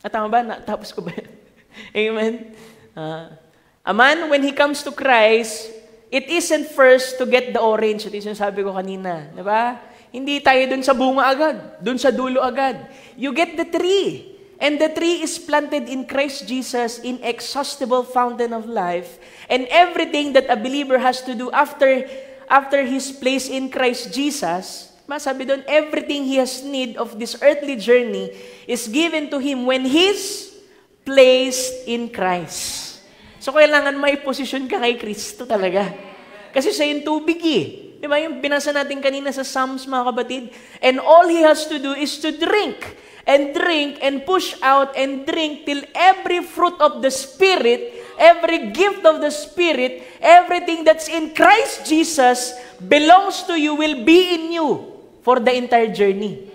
Tama ba? Tapos ko ba yan? Amen. A man, when he comes to Christ, it isn't first to get the orange. Ito yung sabi ko kanina. Diba? Hindi tayo dun sa bunga agad. Dun sa dulo agad. You get the tree. And the tree is planted in Christ Jesus, inexhaustible fountain of life. And everything that a believer has to do after his place in Christ Jesus, sabi doon, everything he has need of this earthly journey is given to him when he's placed in Christ. So, kailangan may posisyon ka kay Kristo talaga. Kasi siya yung tubig Di ba? Yung binasa natin kanina sa Psalms, mga kapatid. And all he has to do is to drink and push out and drink till every fruit of the Spirit, every gift of the Spirit, everything that's in Christ Jesus belongs to you, will be in you for the entire journey.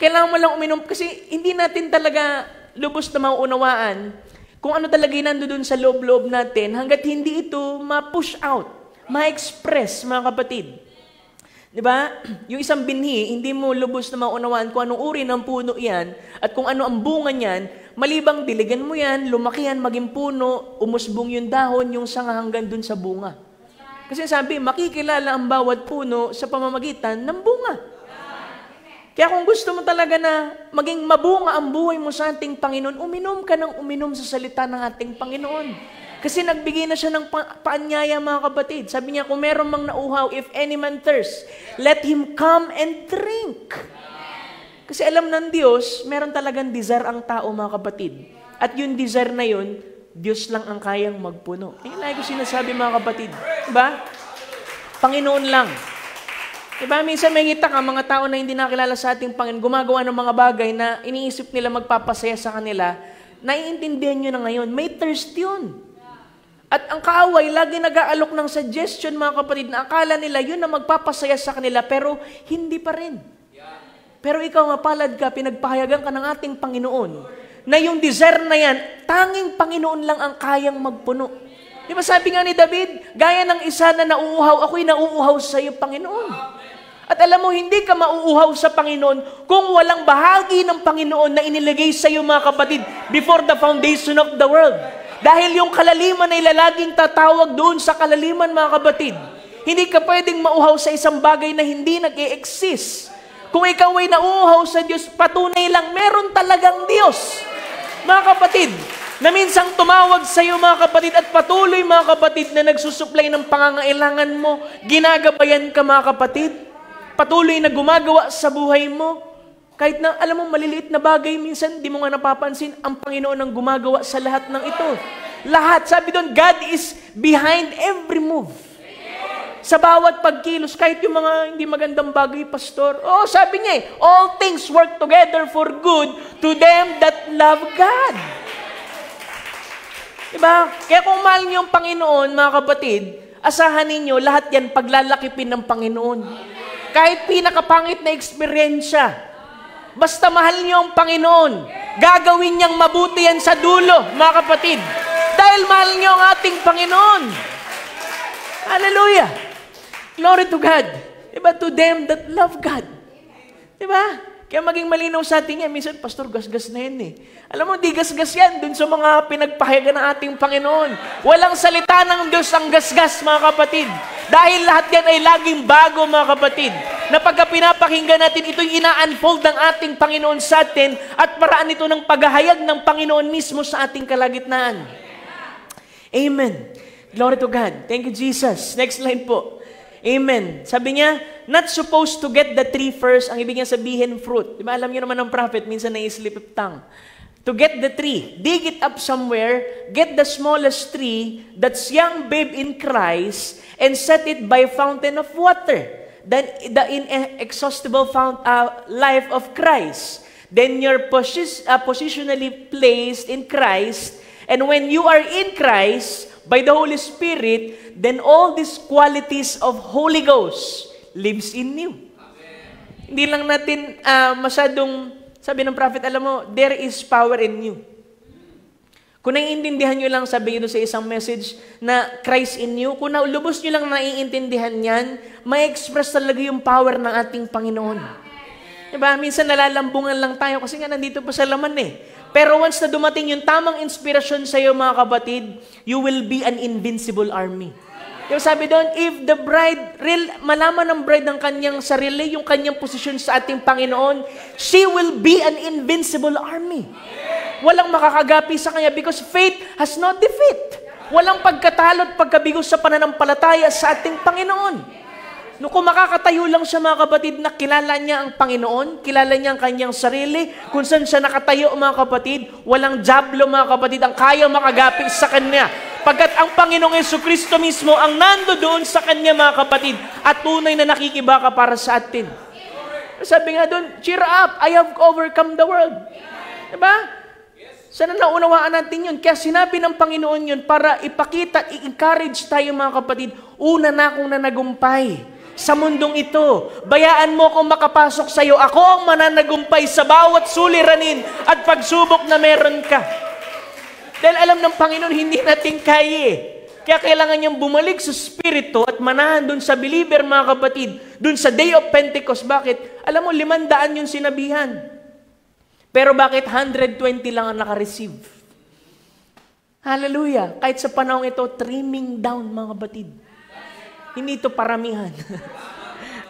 Kailangan mo lang uminom kasi hindi natin talaga lubos na maunawaan kung ano talaga yung nandoon sa loob-loob natin hanggat hindi ito ma-push out, ma-express, mga kapatid. Diba? Yung isang binhi, hindi mo lubos na maunawaan kung anong uri ng puno yan at kung ano ang bunga niyan, malibang diligan mo yan, lumaki yan, maging puno, umusbong yung dahon, yung sanga hanggang dun sa bunga. Kasi sabi, makikilala ang bawat puno sa pamamagitan ng bunga. Kaya kung gusto mo talaga na maging mabunga ang buhay mo sa ating Panginoon, uminom ka ng uminom sa salita ng ating Panginoon. Kasi nagbigay na siya ng paanyaya, mga kapatid. Sabi niya, kung meron mang nauhaw, if any man thirst, let him come and drink. Kasi alam ng Diyos, meron talagang desire ang tao, mga kapatid. At yung desire na yun, Diyos lang ang kayang magpuno. Lagi ko sinasabi, mga kapatid. Diba? Panginoon lang. Diba? Minsan may kita ka, mga tao na hindi nakilala sa ating Panginoon, gumagawa ng mga bagay na iniisip nila magpapasaya sa kanila, naiintindihan nyo na ngayon, may thirst yun. At ang kaaway, lagi nag-aalok ng suggestion, mga kapatid, na akala nila yun na magpapasaya sa kanila, pero hindi pa rin. Pero ikaw mapalad ka, pinagpahayagan ka ng ating Panginoon, na yung desire na yan, tanging Panginoon lang ang kayang magpuno. Di ba sabi nga ni David, gaya ng isa na nauuhaw, ako'y nauuhaw sa iyo, Panginoon. At alam mo, hindi ka mauuhaw sa Panginoon kung walang bahagi ng Panginoon na inilagay sa iyo, mga kapatid, before the foundation of the world. Dahil yung kalaliman ay lalaging tatawag doon sa kalaliman, mga kapatid. Hindi ka pwedeng mauhaw sa isang bagay na hindi nag-e-exist. Kung ikaw ay nauuhaw sa Diyos, patunay lang, meron talagang Diyos. Mga kapatid, na minsang tumawag sa iyo, mga kapatid, at patuloy, mga kapatid, na nagsusupply ng pangangailangan mo, ginagabayan ka, mga kapatid, patuloy na gumagawa sa buhay mo, kahit na, alam mo, maliliit na bagay, minsan, di mo nga napapansin, ang Panginoon ang gumagawa sa lahat ng ito. Lahat, sabi doon, God is behind every move. Sa bawat pagkilos, kahit yung mga hindi magandang bagay, pastor. Oh, sabi niya all things work together for good to them that love God. Diba? Kaya kung mahal niyo ang Panginoon, mga kapatid, asahan ninyo, lahat yan paglalakipin ng Panginoon. Kahit pinakapangit na eksperyensya, basta mahal niyo ang Panginoon, gagawin niyang mabuti yan sa dulo, mga kapatid. Dahil mahal niyo ang ating Panginoon. Hallelujah! Glory to God. Diba? To them that love God. Diba? Kaya maging malinaw sa atin yan. Minsan, pastor, gasgas na yan eh. Alam mo, di gasgas yan dun sa mga pinagpahayagan ng ating Panginoon. Walang salita ng Diyos ang gasgas, mga kapatid. Dahil lahat yan ay laging bago, mga kapatid. Na pagka pinapakinggan natin, ito'y ina-unfold ng ating Panginoon sa atin at paraan ito ng paghahayag ng Panginoon mismo sa ating kalagitnaan. Amen. Glory to God. Thank you, Jesus. Next line po. Amen. Sabi niya, not supposed to get the tree first. Ang ibig niya sabihin, fruit. Diba, alam niyo naman ng prophet, minsan na-slip of tongue. To get the tree, dig it up somewhere, get the smallest tree that's young babe in Christ, and set it by fountain of water. Then the inexhaustible life of Christ. Then you're positionally placed in Christ, and when you are in Christ, by the Holy Spirit, then all these qualities of Holy Ghost lives in you. Amen. Hindi lang natin masyadong, sabi ng prophet, alam mo, there is power in you. Kung naiintindihan nyo lang, sabi nyo sa isang message na Christ in you, kung lubos nyo lang naiintindihan yan, may express talaga yung power ng ating Panginoon. Diba? Minsan nalalambungan lang tayo kasi nga nandito pa sa laman eh. Pero once na dumating yung tamang inspirasyon sa iyo, mga kapatid, you will be an invincible army. Yung sabi doon, if the bride, malaman ng bride ng kanyang sarili, yung kanyang posisyon sa ating Panginoon, she will be an invincible army. Walang makakagapi sa kanya because faith has no defeat. Walang pagkatalo at pagkabigo sa pananampalataya sa ating Panginoon. No, kung makakatayo lang siya, mga kapatid, na kilala niya ang Panginoon, kilala niya ang kanyang sarili, kung saan siya nakatayo, mga kapatid, walang jablo, mga kapatid, ang kaya makagapi sa kanya. Pagkat ang Panginoong Jesucristo mismo ang nando doon sa kanya, mga kapatid, at tunay na nakikibaka para sa atin. Sabi nga doon, cheer up, I have overcome the world. Diba? Sana naunawaan natin yun. Kaya sinabi ng Panginoon yun para ipakita, i-encourage tayo, mga kapatid, una na akong nanagumpay sa mundong ito. Bayaan mo kung makapasok sa iyo. Ako ang mananagumpay sa bawat suliranin at pagsubok na meron ka. Dahil alam ng Panginoon, hindi natin kaya. Kaya kailangan niyang bumalik sa Espiritu at manahan dun sa believer, mga kapatid, dun sa Day of Pentecost. Bakit? Alam mo, 500 yung sinabihan. Pero bakit 120 lang ang nakareceive? Hallelujah. Kahit sa panahon ito, trimming down, mga kapatid. Hindi ito paramihan.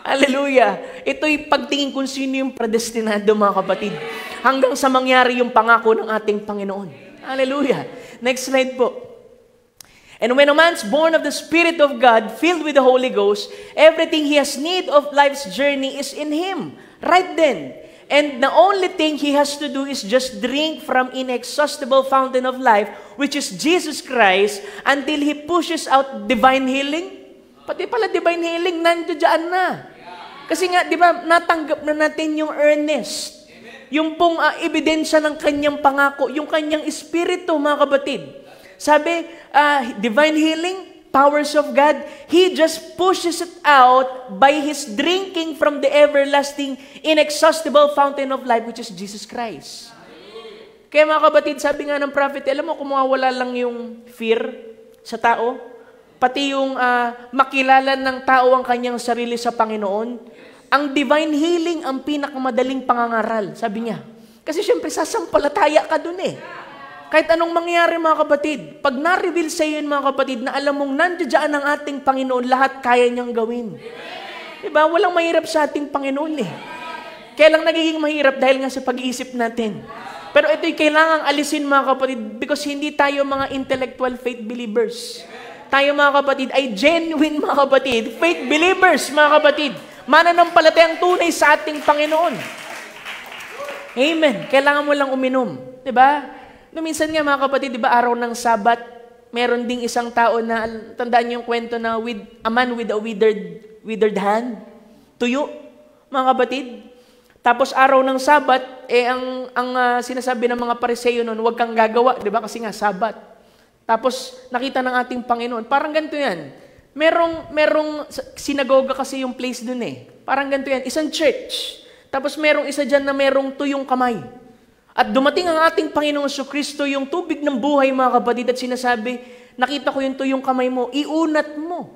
Hallelujah. Ito'y pagtingin kung sino yung predestinado, mga kapatid. Hanggang sa mangyari yung pangako ng ating Panginoon. Hallelujah. Next slide po. And when a man's born of the Spirit of God, filled with the Holy Ghost, everything he has need of life's journey is in him. Right then. And the only thing he has to do is just drink from inexhaustible fountain of life, which is Jesus Christ, until he pushes out divine healing. Pati pala divine healing, nandiyan na. Kasi nga, di ba, natanggap na natin yung earnest. Yung pong ebidensya ng kanyang pangako, yung kanyang espiritu, mga kapatid. Sabi, divine healing, powers of God, He just pushes it out by His drinking from the everlasting, inexhaustible fountain of life, which is Jesus Christ. Kaya mga kapatid, sabi nga ng prophet, alam mo, kung mawawala lang yung fear sa tao, pati yung makilala ng tao ang kanyang sarili sa Panginoon, ang divine healing ang pinakamadaling pangangaral, sabi niya. Kasi syempre, sasampalataya ka dun eh. Kahit anong mangyari mga kapatid, pag na-reveal sa iyo mga kapatid na alam mong nandiyan ang ating Panginoon, lahat kaya niyang gawin. Diba? Walang mahirap sa ating Panginoon eh. Kaya lang nagiging mahirap dahil nga sa pag-iisip natin. Pero ito'y kailangang alisin mga kapatid because hindi tayo mga intellectual faith believers. Tayo mga kapatid ay genuine mga kapatid, faith believers mga kapatid. Mananampalatayang tunay sa ating Panginoon. Amen. Kailangan mo lang uminom. Diba? No, minsan nga mga kapatid, di ba, araw ng Sabat, meron ding isang tao na, tandaan niyo yung kwento na with a man with a withered hand, tuyo, mga kapatid. Tapos araw ng Sabat, ang sinasabi ng mga Pariseo noon, huwag kang gagawa, di ba, kasi nga Sabat. Tapos nakita ng ating Panginoon, parang ganito yan. Merong sinagoga kasi yung place dun eh. Parang ganito yan, isang church. Tapos merong isa dyan na merong tuyong kamay. At dumating ang ating Panginoong Jesucristo, yung tubig ng buhay, mga kapatid, at sinasabi, nakita ko yung kamay mo, iunat mo.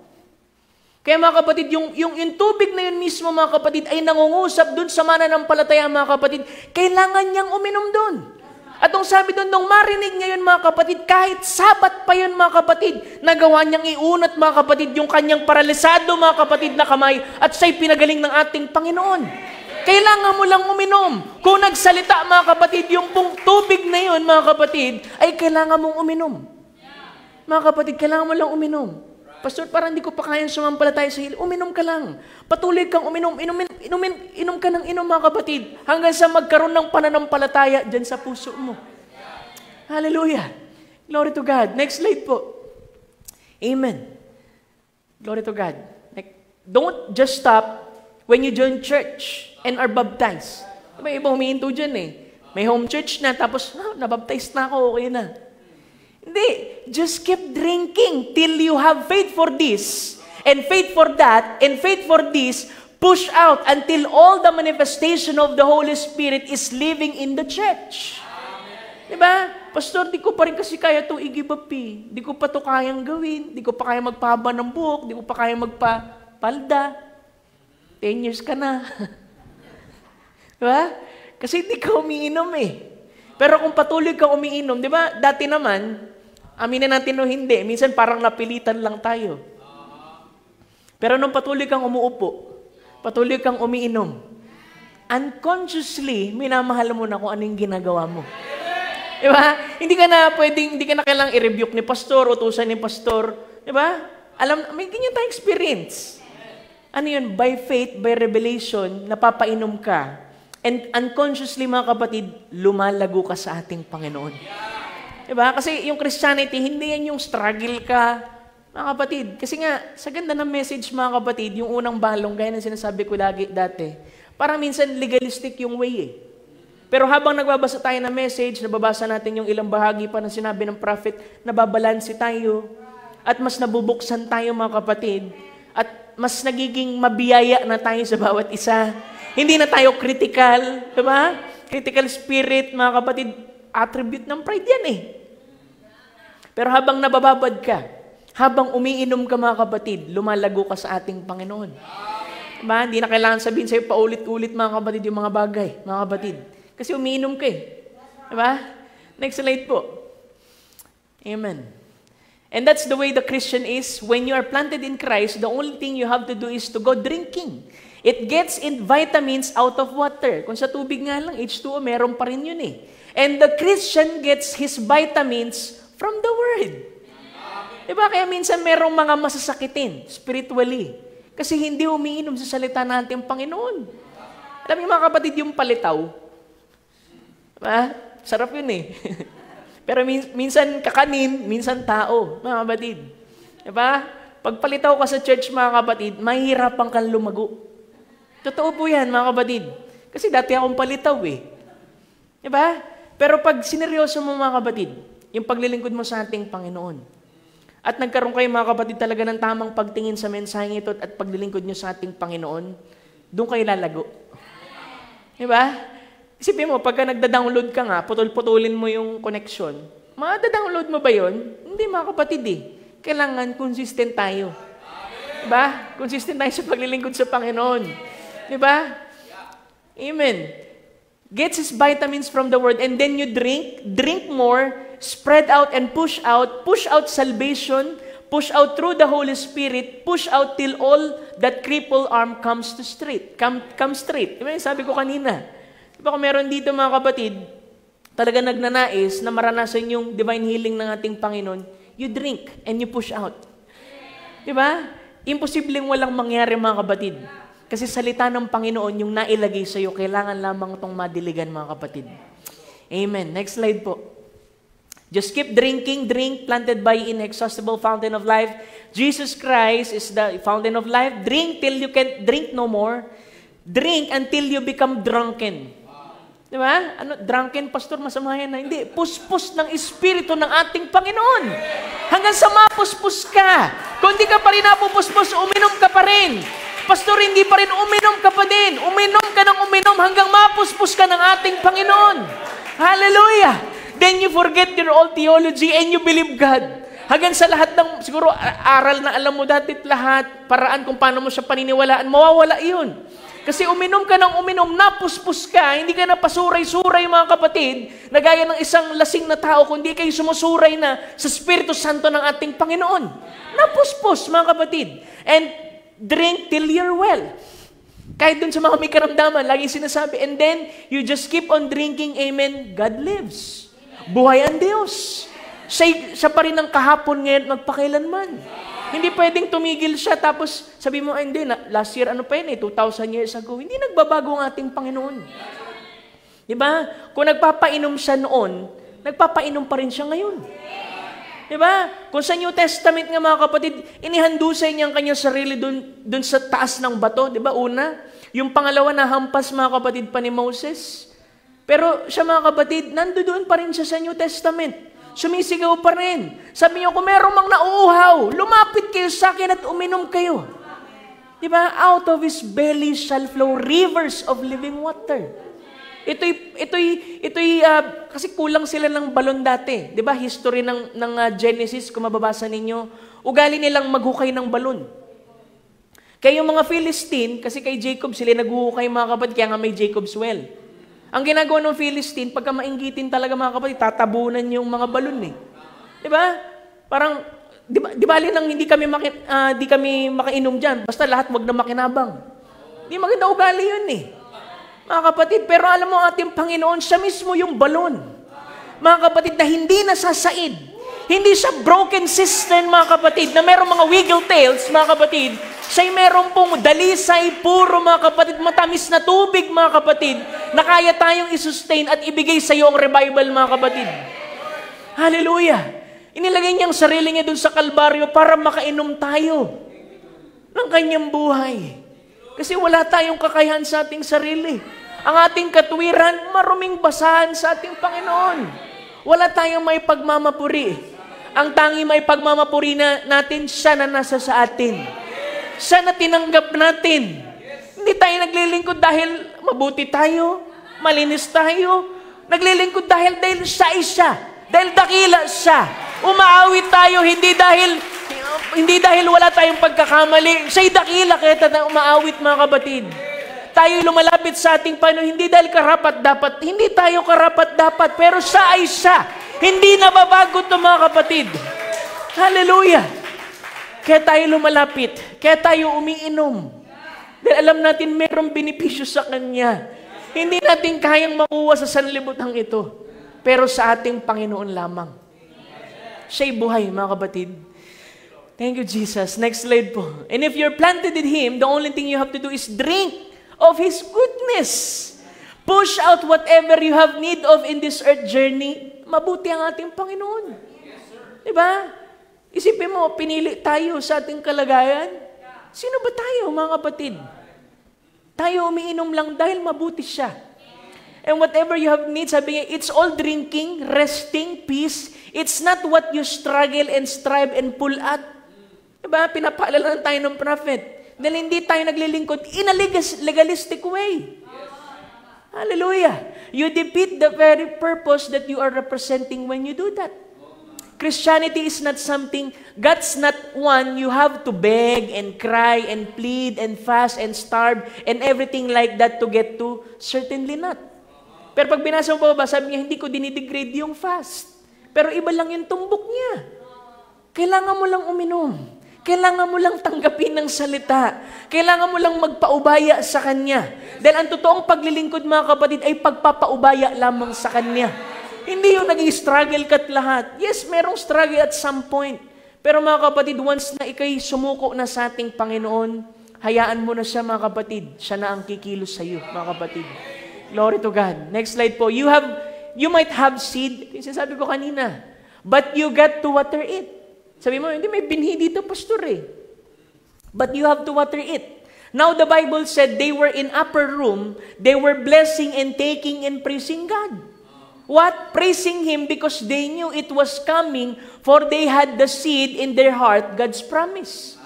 Kaya mga kapatid, yung tubig na yun mismo, mga kapatid, ay nangungusap dun sa mananampalataya, mga kapatid, kailangan niyang uminom dun. At ang sabi dun, nung marinig niya yun, mga kapatid, kahit Sabat pa yun, mga kapatid, nagawa niyang iunat, mga kapatid, yung kanyang paralisado, mga kapatid, na kamay, at siya'y pinagaling ng ating Panginoon. Kailangan mo lang uminom. Kung nagsalita, mga kapatid, yung pong tubig na yun, mga kapatid, ay kailangan mong uminom. Mga kapatid, kailangan mo lang uminom. Pastor, parang hindi ko pa kayang sumampalataya sa hili. Uminom ka lang. Patuloy kang uminom. Inom ka ng inom, mga kapatid. Hanggang sa magkaroon ng pananampalataya dyan sa puso mo. Hallelujah. Glory to God. Next slide po. Amen. Glory to God. Don't just stop when you join church and are baptized. May iba humihinto dyan eh. May home church na, tapos, nabaptize na ako, okay na. Hindi. Just keep drinking till you have faith for this, and faith for that, and faith for this, push out until all the manifestation of the Holy Spirit is living in the church. Diba? Pastor, di ko pa rin kasi kaya itong i-give up eh. Di ko pa ito kayang gawin. Di ko pa kaya magpahaba ng buhok. Di ko pa kaya magpapalda. 10 years ka na. Diba? Kasi hindi ka umiinom eh. Pero kung patuloy kang umiinom, di ba, dati naman, aminin natin o hindi, minsan parang napilitan lang tayo. Pero nung patuloy kang umuupo, patuloy kang umiinom, unconsciously, minamahal mo na kung anong ginagawa mo. Di ba? Hindi ka na kailangang i-rebuke ni pastor, utusan ni pastor. Di ba? May ganyan tayong experience. Ano yun? By faith, by revelation, napapainom ka. And unconsciously, mga kapatid, lumalago ka sa ating Panginoon. Diba? Kasi yung Christianity, hindi yan yung struggle ka, mga kapatid. Kasi nga, sa ganda ng message, mga kapatid, yung unang balong, gaya ng sinasabi ko lagi dati, parang minsan legalistic yung way eh. Pero habang nagbabasa tayo ng message, nababasa natin yung ilang bahagi pa ng sinabi ng prophet, nababalansi tayo, at mas nabubuksan tayo, mga kapatid, at mas nagiging mabiyaya na tayo sa bawat isa. Hindi na tayo critical, diba? Critical spirit, mga kapatid, attribute ng pride yan eh. Pero habang nabababad ka, habang umiinom ka, mga kapatid, lumalago ka sa ating Panginoon. Diba? Hindi na kailangan sabihin sa'yo paulit-ulit, mga kapatid, yung mga bagay, mga kapatid. Kasi umiinom ka eh. Diba? Next slide po. Amen. And that's the way the Christian is. When you are planted in Christ, the only thing you have to do is to go drinking. It gets in vitamins out of water. Kung sa tubig nga lang, H2O, meron pa rin yun eh. And the Christian gets his vitamins from the Word. Diba? Kaya minsan merong mga masasakitin, spiritually. Kasi hindi umiinom sa salita natin, Panginoon. Alam niyo mga kapatid, yung palitaw, sarap yun eh. Pero minsan kakanin, minsan tao, mga kapatid. Diba? Pag palitaw ka sa church, mga kapatid, mahihirapan kang lumago. Totoo po yan, mga kapatid. Kasi dati akong palitaw eh. Diba? Pero pag sineryoso mo, mga kapatid, yung paglilingkod mo sa ating Panginoon, at nagkaroon kayo, mga kapatid, talaga ng tamang pagtingin sa mensaheng ito at paglilingkod nyo sa ating Panginoon, doon kayo lalago. Diba? Isipin mo, pagka nagda-download ka nga, putol-putulin mo yung connection. Download mo ba yun? Hindi, mga kapatid eh. Kailangan consistent tayo. Diba? Consistent tayo sa paglilingkod sa Panginoon. Diba? Amen. Gets his vitamins from the Word, and then you drink more, spread out and push out salvation, push out through the Holy Spirit, push out till all that crippled arm comes straight. Diba yung sabi ko kanina? Diba kung meron dito, mga kapatid, talaga nagnanais na maranasan yung divine healing ng ating Panginoon, you drink and you push out. Diba? Imposibleng walang mangyari, mga kapatid. Kasi salita ng Panginoon, yung nailagay sa iyo, kailangan lamang itong madiligan, mga kapatid. Amen. Next slide po. Just keep drinking, drink, planted by inexhaustible fountain of life. Jesus Christ is the fountain of life. Drink till you can't drink no more. Drink until you become drunken. Diba? Drunken, pastor, masama yan na. Hindi, puspos ng Espiritu ng ating Panginoon. Hanggang sa mapuspos ka. Kung di ka pa rin napupuspos, uminom ka pa rin. Pastor, hindi pa rin, uminom ka pa din. Uminom ka ng uminom hanggang mapuspos ka ng ating Panginoon. Hallelujah! Then you forget your old theology and you believe God. Hanggang sa lahat ng, siguro, aral na alam mo dati lahat, paraan kung paano mo siya paniniwalaan, mawawala yun. Kasi uminom ka ng uminom, napuspos ka, hindi ka na pasuray-suray, mga kapatid, na gaya ng isang lasing na tao, kundi kayo sumusuray na sa Espiritu Santo ng ating Panginoon. Napuspos, mga kapatid. And drink till you're well. Kahit dun sa mga may karamdaman, laging sinasabi, and then, you just keep on drinking, amen, God lives. Buhay ang Diyos. Siya pa rin ang kahapon ngayon, magpakailanman. Hindi pwedeng tumigil siya, tapos sabi mo, hindi, last year, 2,000 years ago, hindi nagbabago ang ating Panginoon. Diba? Kung nagpapainom siya noon, nagpapainom pa rin siya ngayon. Diba? Kung sa New Testament nga, mga kapatid, inihandusay niya ang kanyang sarili dun sa taas ng bato. Diba? Una. Yung pangalawa, nahampas, mga kapatid, pa ni Moses. Pero siya, mga kapatid, nandoon pa rin siya sa New Testament. Sumisigaw pa rin. Sabi niyo, kung meron mang nauuhaw, lumapit kayo sa akin at uminom kayo. Diba? Out of his belly shall flow rivers of living water. Ito'y kasi kulang sila ng balon dati. Diba? History ng Genesis, kung mababasa ninyo, ugali nilang maghukay ng balon. Kaya yung mga Philistine, kasi kay Jacob sila naghuhukay, mga kapatid, kaya nga may Jacob's well. Ang ginagawa ng Philistine, pagka mainggitin talaga, mga kapatid, tatabunan yung mga balon eh. Diba? Parang, di bali nang hindi kami makainom dyan, basta lahat wag na makinabang. Di maganda ugali yun eh. Mga kapatid, pero alam mo ating Panginoon, siya mismo yung balon. Mga kapatid, na hindi nasasaid. Hindi siya broken cistern, mga kapatid, na merong mga wiggle tails, mga kapatid. Siya'y meron pong dalisay, puro, mga kapatid, matamis na tubig, mga kapatid, na kaya tayong isustain at ibigay sa iyo ang revival, mga kapatid. Hallelujah! Inilagay niya ang sarili niya dun sa Kalbaryo para makainom tayo ng kanyang buhay. Kasi wala tayong kakayahan sa ating sarili. Ang ating katwiran, maruming basahan sa ating Panginoon. Wala tayong may pagmamapuri. Ang tangi may pagmamapuri natin, siya na nasa sa atin. Siya na tinanggap natin. Hindi tayo naglilingkod dahil mabuti tayo, malinis tayo. Naglilingkod dahil siya ay siya. Dahil dakila siya. Umaawit tayo hindi dahil wala tayong pagkakamali. Siya'y dakila kaya tayo umaawit, mga kapatid. Tayo lumalapit sa ating Panginoon, hindi dahil karapat-dapat. Hindi tayo karapat-dapat, pero siya ay siya. Hindi nababago ito, mga kapatid. Hallelujah! Kaya tayo lumalapit. Kaya tayo umiinom. Dahil alam natin mayroong benepisyo sa Kanya. Hindi natin kayang makuha sa sanlibutan ito. Pero sa ating Panginoon lamang. Siya'y buhay, mga kapatid. Thank you, Jesus. Next slide po. And if you're planted in Him, the only thing you have to do is drink of His goodness. Push out whatever you have need of in this earth journey. Mabuti ang ating Panginoon. Diba? Isipin mo, pinili tayo sa ating kalagayan. Sino ba tayo, mga kapatid? Tayo umiinom lang dahil mabuti siya. And whatever you have need, sabi niya, it's all drinking, resting, peace. It's not what you struggle and strive and pull at. Diba? Pinapaalala tayo ng prophet. Dahil hindi tayo naglilingkod in a legalistic way. Hallelujah. You defeat the very purpose that you are representing when you do that. Christianity is not something, God's not one you have to beg and cry and plead and fast and starve and everything like that to get to. Certainly not. Pero pag binasa mo pa ba, sabi niya, hindi ko dinidegrade yung fast. Pero iba lang yung tumbok niya. Kailangan mo lang uminom. Kailangan mo lang tanggapin ng salita. Kailangan mo lang magpaubaya sa Kanya. Dahil ang totoong paglilingkod, mga kapatid, ay pagpapaubaya lamang sa Kanya. Hindi yung naging struggle kat lahat. Yes, merong struggle at some point. Pero mga kapatid, once na ikay sumuko na sa ating Panginoon, hayaan mo na siya, mga kapatid. Siya na ang kikilos sa iyo, mga kapatid. Glory to God. Next slide po. You might have seed. Sinasabi ko kanina. But you got to water it. Sabi mo, hindi may binhi dito, pastor eh. But you have to water it. Now the Bible said they were in upper room, they were blessing and taking and praising God. What? Praising Him because they knew it was coming, for they had the seed in their heart, God's promise.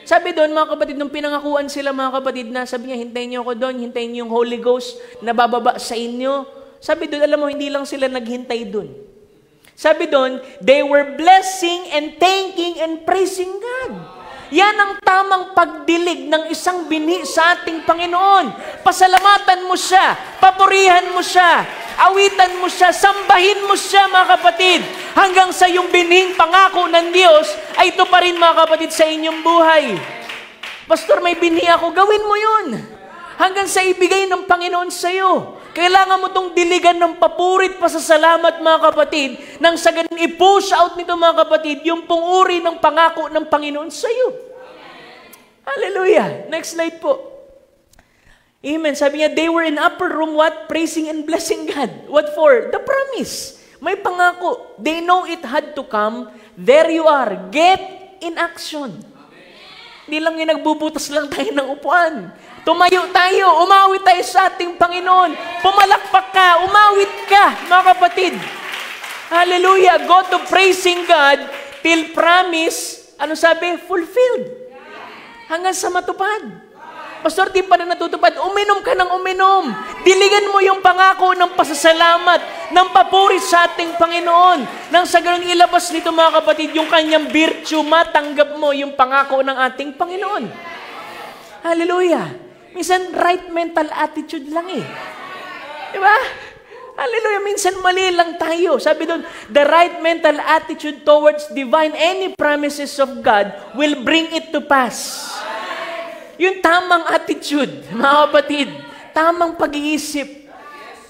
Sabi doon, mga kapatid, nung pinangakuan sila, mga kapatid, na sabi niya, hintayin niyo ako doon, hintayin niyo yung Holy Ghost na bababa sa inyo. Sabi doon, alam mo, hindi lang sila naghintay doon. Sabi doon, they were blessing and thanking and praising God. Yan ang tamang pagdilig ng isang binhi sa ating Panginoon. Pasalamatan mo siya, papurihan mo siya, awitan mo siya, sambahin mo siya, mga kapatid, hanggang sa yung binhing pangako ng Diyos ay ito pa rin, mga kapatid, sa inyong buhay. Pastor, may binhi ako, gawin mo yun. Hanggang sa ibigay ng Panginoon sa iyo. Kailangan mo itong diligan ng papurit pasasalamat, mga kapatid, nang sa ganun i-push out nito, mga kapatid, yung punguri ng pangako ng Panginoon sa iyo. Hallelujah. Next slide po. Amen. Sabi niya, they were in upper room, what? Praising and blessing God. What for? The promise. May pangako. They know it had to come. There you are. Get in action. Hindi lang yung nagbubutas lang tayo ng upuan. Tumayo tayo, umawit tayo sa ating Panginoon. Pumalakpak ka, umawit ka, mga kapatid. Hallelujah. Go to praising God till promise, ano sabi? Fulfilled. Hanggang sa matupad. Pastor, di pa na natutupad. Uminom ka ng uminom. Diligan mo yung pangako ng pasasalamat, ng papuri sa ating Panginoon. Nang sa ganun ilabas nito, mga kapatid, yung kanyang virtue, matanggap mo yung pangako ng ating Panginoon. Hallelujah. Minsan, right mental attitude lang eh. Diba? Hallelujah. Minsan, mali lang tayo. Sabi doon, the right mental attitude towards divine, any promises of God will bring it to pass. Yung tamang attitude, mga kapatid, tamang pag-iisip,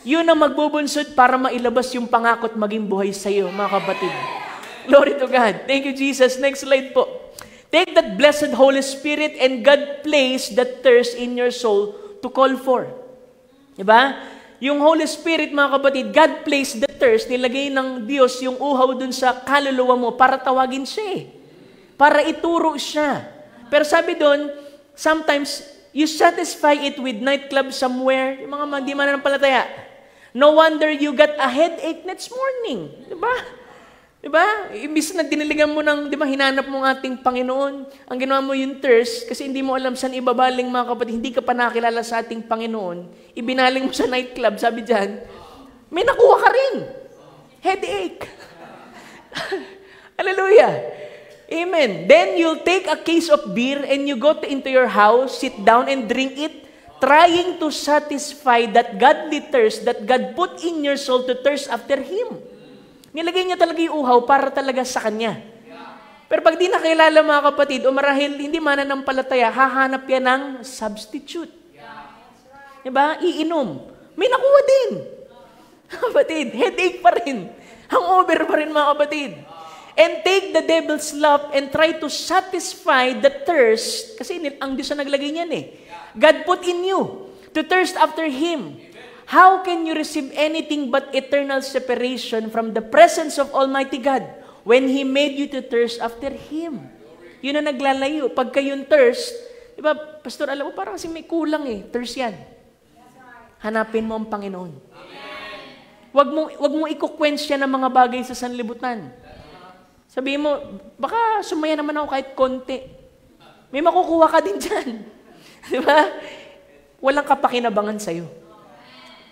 yun ang magbubunsod para mailabas yung pangako at maging buhay sa iyo, mga kapatid. Glory to God. Thank you, Jesus. Next slide po. Take that blessed Holy Spirit and God placed that thirst in your soul to call for. Diba? Yung Holy Spirit, mga kapatid, God placed the thirst, nilagay ng Diyos yung uhaw dun sa kaluluwa mo para tawagin siya eh. Para ituro siya. Pero sabi dun, sometimes, you satisfy it with nightclub somewhere, yung mga hindi mananampalataya. No wonder you got a headache next morning. Diba? Diba? Imbis na diniligan mo ng, diba, hinanap mo ng ating Panginoon, ang ginawa mo yung thirst, kasi hindi mo alam saan ibabaling, mga kapatid, hindi ka pa nakilala sa ating Panginoon, ibinaling mo sa nightclub, sabi dyan, may nakuha ka rin. Headache. Hallelujah. Amen. Then you'll take a case of beer and you go into your house, sit down and drink it, trying to satisfy that godly thirst that God put in your soul to thirst after Him. Nilagay niya talaga yung uhaw para talaga sa Kanya. Pero pag di nakilala, mga kapatid, o marahil hindi mananampalataya, hahanap yan ng substitute. Diba? Iinom. May nakuha din. Kapatid, headache pa rin. Hangover pa rin, mga kapatid. And take the devil's love and try to satisfy the thirst. Kasi ang Diyos na naglagay niyan eh. God put in you to thirst after Him. How can you receive anything but eternal separation from the presence of Almighty God when He made you to thirst after Him? Yun ang naglalayo. Pagka yung thirst, di ba, Pastor, alam mo, parang kasi may kulang eh. Thirst yan. Hanapin mo ang Panginoon. Wag mo ikukwents yan ng mga bagay sa sanlibutan. Sabihin mo, baka sumaya naman ako kahit konti. May makukuha ka din dyan. Di ba? Walang kapakinabangan sa'yo.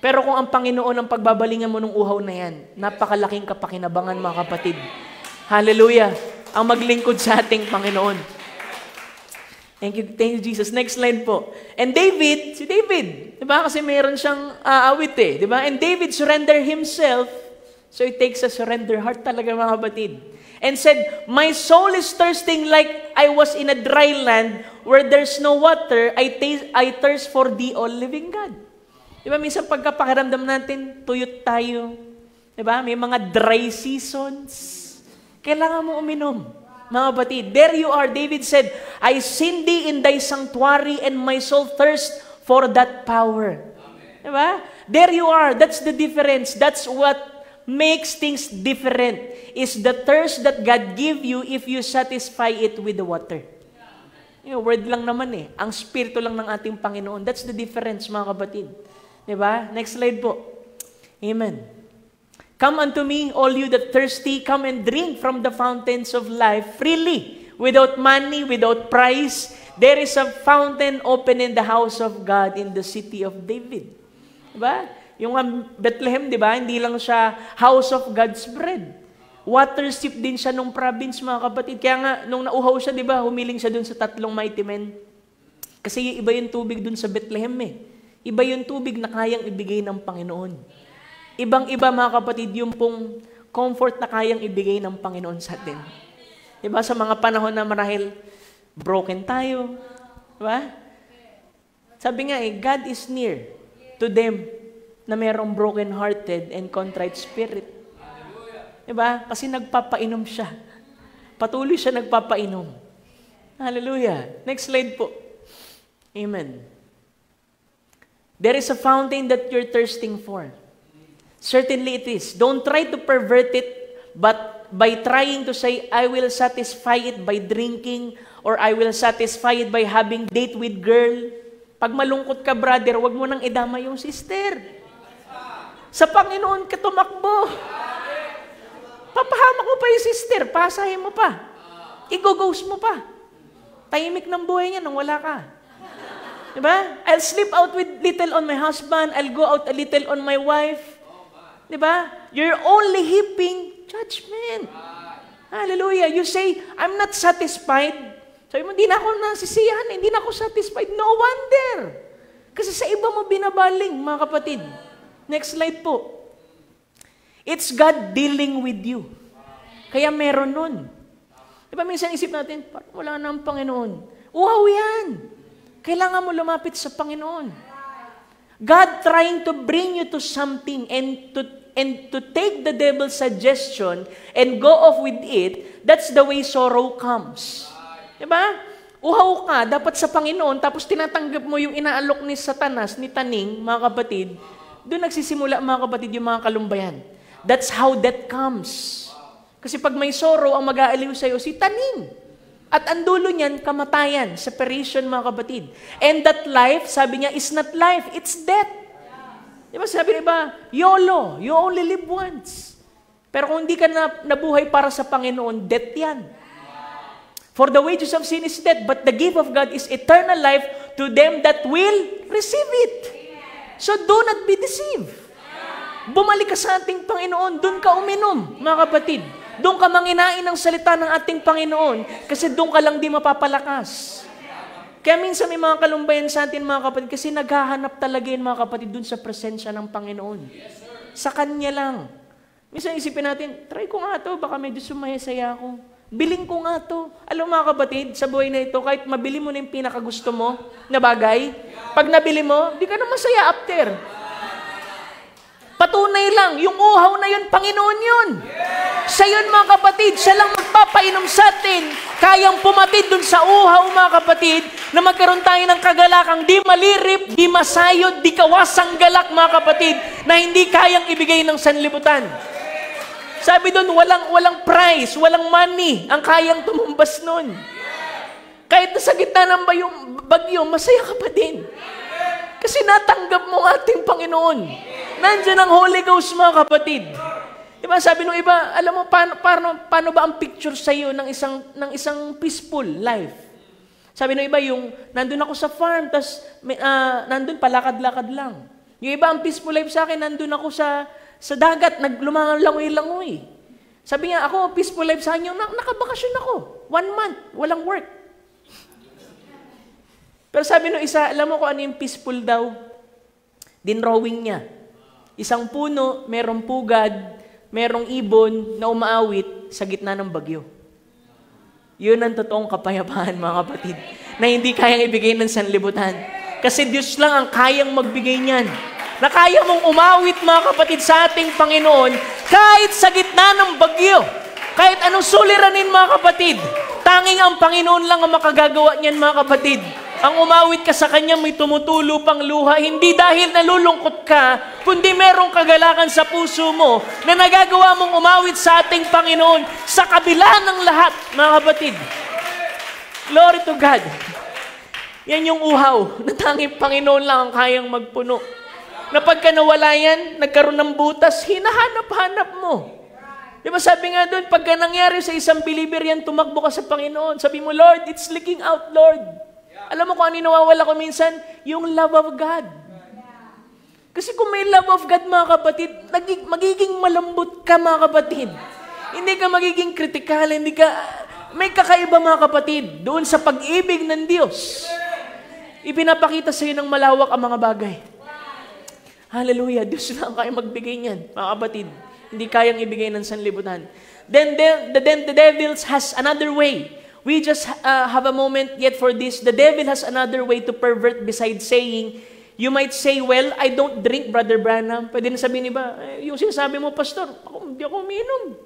Pero kung ang Panginoon ang pagbabalingan mo ng uhaw na yan, napakalaking kapakinabangan, mga kapatid. Hallelujah! Ang maglingkod sa ating Panginoon. Thank you, Jesus. Next slide po. And David, si David, di ba? Kasi mayroon siyang aawit eh. Di ba? And David surrendered himself, so it takes a surrender heart talaga, mga kapatid. And said, my soul is thirsting like I was in a dry land where there's no water. I thirst for thee, O living God. Di ba, minsan pagkapakiramdam natin, tuyot tayo. Di ba, may mga dry seasons. Kailangan mo uminom, mga kapatid. There you are, David said, I sin thee in thy sanctuary and my soul thirst for that power. Di ba? There you are, that's the difference. That's what makes things different. Is the thirst that God give you if you satisfy it with the water. Word lang naman eh. Ang spirito lang ng ating Panginoon. That's the difference, mga kapatid. Diba? Next slide po. Amen. Come unto me, all you that thirsty, come and drink from the fountains of life freely, without money, without price. There is a fountain open in the house of God in the city of David. Diba? Yung Bethlehem, diba? Hindi lang siya house of God's bread. Water sip din siya nung province, mga kapatid. Kaya nga, nung nauhaw siya, di ba, humiling siya dun sa 3 mighty men. Kasi iba yung tubig dun sa Bethlehem eh. Iba yung tubig na kayang ibigay ng Panginoon. Ibang-iba, mga kapatid, yung pong comfort na kayang ibigay ng Panginoon sa atin. Di ba, sa mga panahon na marahil broken tayo. Di ba? Sabi nga eh, God is near to them na mayroong broken-hearted and contrite spirit. Diba? Kasi nagpapainom siya. Patuloy siya nagpapainom. Hallelujah. Next slide po. Amen. There is a fountain that you're thirsting for. Certainly it is. Don't try to pervert it, but by trying to say, I will satisfy it by drinking, or I will satisfy it by having date with girl. Pag malungkot ka, brother, wag mo nang idama yung sister. Sa Panginoon ka tumakbo. Papahamak mo pa yung sister, pasahin mo pa. I-go-ghost mo pa. Tahimik ng buhay niya nung wala ka. Diba? I'll sleep out with little on my husband, I'll go out a little on my wife. Diba? You're only heaping judgment. Hallelujah. You say, I'm not satisfied. Sabi mo, hindi na ako nasisiyahan, hindi na ako satisfied. No wonder. Kasi sa iba mo binabaling, mga kapatid. Next slide po. It's God dealing with you. Kaya meron nun. Diba minsan isip natin, wala na ang Panginoon. Uhaw yan. Kailangan mo lumapit sa Panginoon. God trying to bring you to something and to take the devil's suggestion and go off with it, that's the way sorrow comes. Diba? Uhaw ka, dapat sa Panginoon, tapos tinatanggap mo yung inaalok ni Satanas, ni Taning, mga kapatid, doon nagsisimula, mga kapatid, yung mga kalumbayan. That's how that comes. Kasi pag may sorrow, ang mag-aaliw sa'yo, si Taning. At ang dulo niyan, kamatayan, separation, mga kapatid. And that life, sabi niya, is not life, it's death. Diba sabi niya, YOLO, you only live once. Pero kung hindi ka nabuhay para sa Panginoon, death yan. For the wages of sin is death, but the gift of God is eternal life to them that will receive it. So do not be deceived. Bumalik ka sa ating Panginoon, doon ka uminom, mga kapatid. Doon ka manginain ng salita ng ating Panginoon, kasi doon ka lang di mapapalakas. Kaya minsan may mga kalumbayan sa atin, mga kapatid, kasi naghahanap talaga yun, mga kapatid, doon sa presensya ng Panginoon. Sa Kanya lang. Minsan isipin natin, try ko nga to, baka medyo sumayasaya ako. Biling ko nga to. Alam mga kapatid, sa buhay na ito, kahit mabili mo na yung pinakagusto mo na bagay, pag nabili mo, di ka na masaya after. patunay lang, yung uhaw na yun, Panginoon yun. Siya yun, mga kapatid. Siya lang magpapainom sa atin. Kayang pumatid dun sa uhaw, mga kapatid, na magkaroon tayo ng kagalakang di malirip, di masayod, di kawasang galak, mga kapatid, na hindi kayang ibigay ng sanlibutan. Sabi doon, walang price, walang money ang kayang tumumbas nun. Kahit sa gitna ng bagyo, masaya ka pa din. Kasi natanggap mo ang ating Panginoon. Nandiyan ang Holy Ghost, mga kapatid. Diba, sabi nung iba, alam mo, paano ba ang picture sa iyo ng isang peaceful life? Sabi nung iba, yung nandun ako sa farm, tas nandun palakad-lakad lang. Yung iba, ang peaceful life sa akin, nandun ako sa dagat, naglumangoy-langoy. Sabi niya, ako, peaceful life sa akin, yung nakabakasyon ako. 1 month, walang work. Pero sabi nung isa, alam mo kung ano yung peaceful daw? Dinrawing niya. Isang puno, merong pugad, merong ibon na umaawit sa gitna ng bagyo. Yun ang totoong kapayapaan, mga kapatid, na hindi kayang ibigay ng sanlibutan. Kasi Diyos lang ang kayang magbigay niyan. Na kaya mong umawit, mga kapatid, sa ating Panginoon, kahit sa gitna ng bagyo. Kahit anong suliranin, mga kapatid. Tanging ang Panginoon lang ang makagagawa niyan, mga kapatid. Ang umawit ka sa Kanya, may tumutulo pang luha, hindi dahil nalulungkot ka, kundi merong kagalakan sa puso mo na nagagawa mong umawit sa ating Panginoon sa kabila ng lahat, mga kapatid. Glory to God. Yan yung uhaw na tanging Panginoon lang ang kayang magpuno. Na pagka nawala yan, nagkaroon ng butas, hinahanap-hanap mo. Di ba sabi nga doon, pagka nangyari sa isang believer yan, tumakbo ka sa Panginoon. Sabi mo, Lord, it's leaking out, Lord. Alam mo kung ano nawawala ko minsan? Yung love of God. Kasi kung may love of God, mga kapatid, magiging malambot ka, mga kapatid. Hindi ka magiging kritikal, may kakaiba, mga kapatid, doon sa pag-ibig ng Diyos. Ipinapakita sa iyo ng malawak ang mga bagay. Hallelujah, Diyos lang kaya magbigay niyan, mga kapatid. Hindi kayang ibigay ng sanlibutan. Then the devil has another way. We just have a moment yet for this. The devil has another way to pervert besides saying, you might say, well, I don't drink, Brother Branham. Pwede na sabihin iba, yung sinasabi mo, Pastor, hindi ako uminom.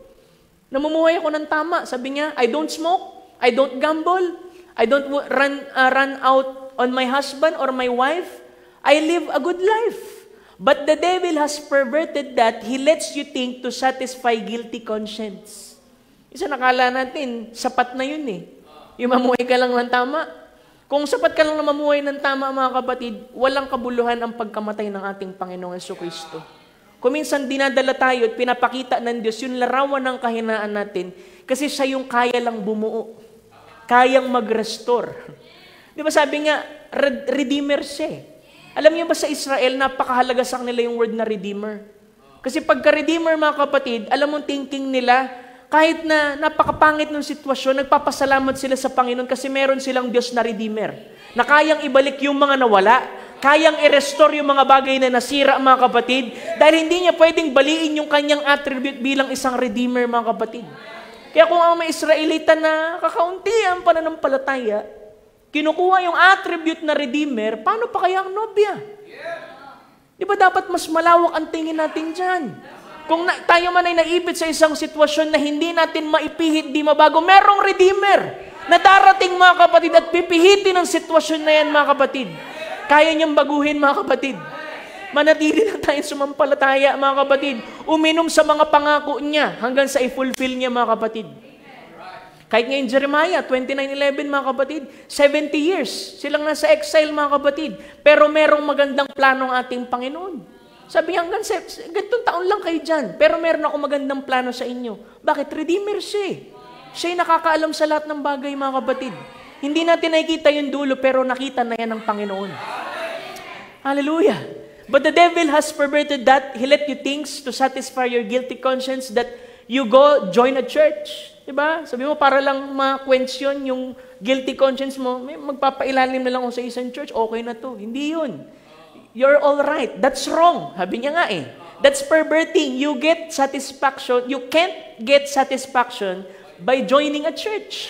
Namumuhay ako ng tama. Sabi niya, I don't smoke, I don't gamble, I don't run out on my husband or my wife. I live a good life. But the devil has perverted that. He lets you think to satisfy guilty conscience. Isa nakala natin, sapat na yun eh. Yung mamuhay ka lang ng tama. Kung sapat ka lang na mamuhay ng tama, mga kapatid, walang kabuluhan ang pagkamatay ng ating Panginoong Jesucristo. Kung minsan dinadala tayo at pinapakita ng Diyos yung larawan ng kahinaan natin, kasi siya yung kaya lang bumuo. Kayang mag-restore. Di ba sabi nga, redeemer siya. Alam niyo ba sa Israel, napakahalaga sa kanila yung word na redeemer. Kasi pagka-redeemer, mga kapatid, alam mo thinking nila, kahit na napakapangit ng sitwasyon, nagpapasalamat sila sa Panginoon kasi meron silang Diyos na Redeemer. Na kayang ibalik yung mga nawala, kayang i-restore yung mga bagay na nasira, mga kapatid, dahil hindi niya pwedeng baliin yung kanyang attribute bilang isang Redeemer, mga kapatid. Kaya kung ang may Israelita na kakaunti ang pananampalataya, kinukuha yung attribute na Redeemer, paano pa kaya ang nobya? Di ba dapat mas malawak ang tingin natin dyan? Kung tayo man ay naipit sa isang sitwasyon na hindi natin maipihit, di mabago, merong Redeemer na darating, mga kapatid, at pipihitin ang sitwasyon na yan, mga kapatid. Kaya niyang baguhin, mga kapatid. Manatili lang tayo sumampalataya, mga kapatid. Uminom sa mga pangako niya hanggang sa i-fulfill niya, mga kapatid. Kahit ngayon Jeremiah 29:11, mga kapatid, 70 years silang nasa exile, mga kapatid. Pero merong magandang plano ang ating Panginoon. Sabi niya, hanggang ganitong taon lang kayo dyan, pero meron ako magandang plano sa inyo. Bakit? Redeemer siya. Siya'y nakakaalam sa lahat ng bagay, mga kapatid. Hindi natin nakikita yung dulo, pero nakita na yan ng Panginoon. Hallelujah. But the devil has perverted that. He let you things to satisfy your guilty conscience that you go join a church. Diba? Sabi mo, para lang ma-quench yung guilty conscience mo, magpapailalim na lang ako sa isang church, okay na to. Hindi yun. You're all right. That's wrong. Sabi niya nga eh. That's perverting. You get satisfaction. You can't get satisfaction by joining a church.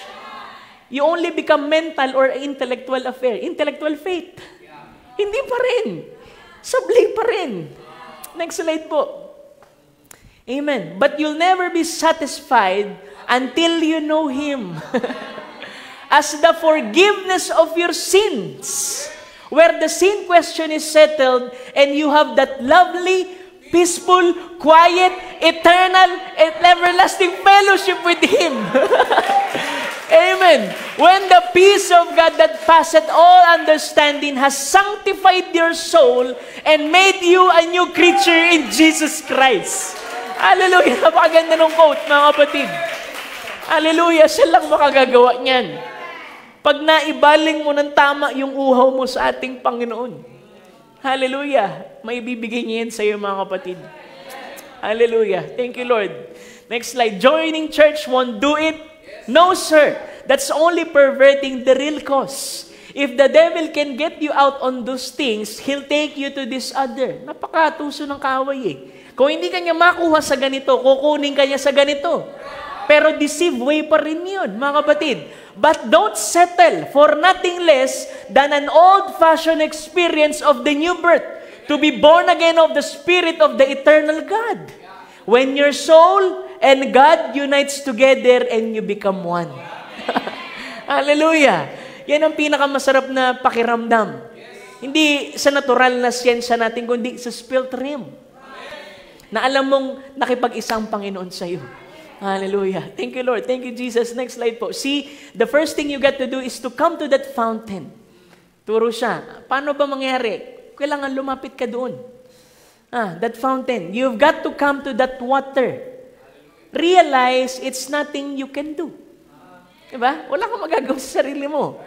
You only become mental or intellectual affair. Intellectual faith. Hindi pa rin. Sablay pa rin. Next slide po. Amen. But you'll never be satisfied until you know Him as the forgiveness of your sins, where the sin question is settled and you have that lovely, peaceful, quiet, eternal, and everlasting fellowship with Him. Amen. When the peace of God that passeth all understanding has sanctified your soul and made you a new creature in Jesus Christ. Hallelujah. Napakaganda ng quote, mga kapatid. Hallelujah. Siya lang makagagawa niyan. Pag naibaling mo ng tama yung uhaw mo sa ating Panginoon. Hallelujah. May bibigay niya yan sa iyo, mga kapatid. Hallelujah. Thank you, Lord. Next slide. Joining church won't do it. No, sir. That's only perverting the real cause. If the devil can get you out on those things, he'll take you to this other. Napakatuso ng kaaway eh. Kung hindi kanya makuha sa ganito, kukunin kanya sa ganito. Pero deceive way pa rin yun, mga kapatid. But don't settle for nothing less than an old-fashioned experience of the new birth, to be born again of the Spirit of the eternal God. When your soul and God unites together and you become one. Hallelujah! Yan ang pinakamasarap na pakiramdam. Hindi sa natural na siyensya natin, kundi sa spirit realm. Na alam mong nakipag-isang Panginoon sa iyo. Hallelujah. Thank you, Lord. Thank you, Jesus. Next slide po. See, the first thing you got to do is to come to that fountain. Turo siya. Paano ba mangyari? Kailangan lumapit ka doon. That fountain. You've got to come to that water. Realize it's nothing you can do. Diba? Wala kang magagawa sa sarili mo.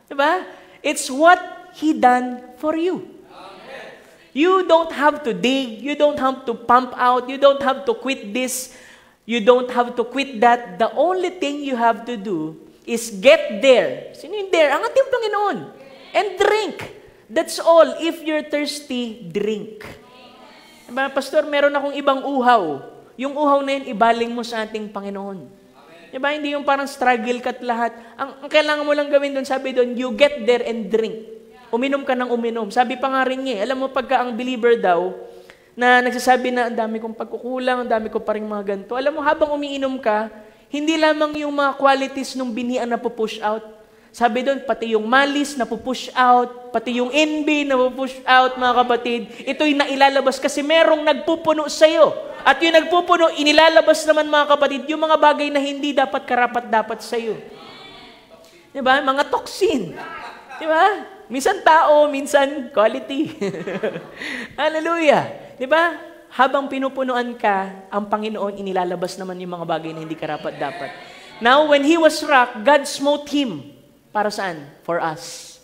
Diba? It's what He done for you. You don't have to dig. You don't have to pump out. You don't have to quit this. You don't have to quit that. The only thing you have to do is get there. Sino yung there? Ang ating Panginoon. And drink. That's all. If you're thirsty, drink. Diba, Pastor, meron akong ibang uhaw. Yung uhaw na yun, ibaling mo sa ating Panginoon. Diba, hindi yung parang struggle ka't lahat. Ang kailangan mo lang gawin doon, sabi doon, you get there and drink. Uminom ka ng uminom. Sabi pa nga rin niya, alam mo, pagka ang believer daw, na nagsasabi na, ang dami kong pagkukulang, ang dami ko pa rin mga ganito. Alam mo, habang umiinom ka, hindi lamang yung mga qualities ng binhian na pupush out. Sabi doon, pati yung malis na pupush out, pati yung envy na pupush out, mga kapatid, ito'y nailalabas kasi merong nagpupuno sa'yo. At yung nagpupuno, inilalabas naman, mga kapatid, yung mga bagay na hindi dapat karapat-dapat sa'yo. Diba? Mga toxin. Diba? Minsan tao, minsan quality. Hallelujah. Diba? Habang pinupunuan ka, ang Panginoon, inilalabas naman yung mga bagay na hindi karapat-dapat. Now, when he was rocked, God smote him. Para saan? For us.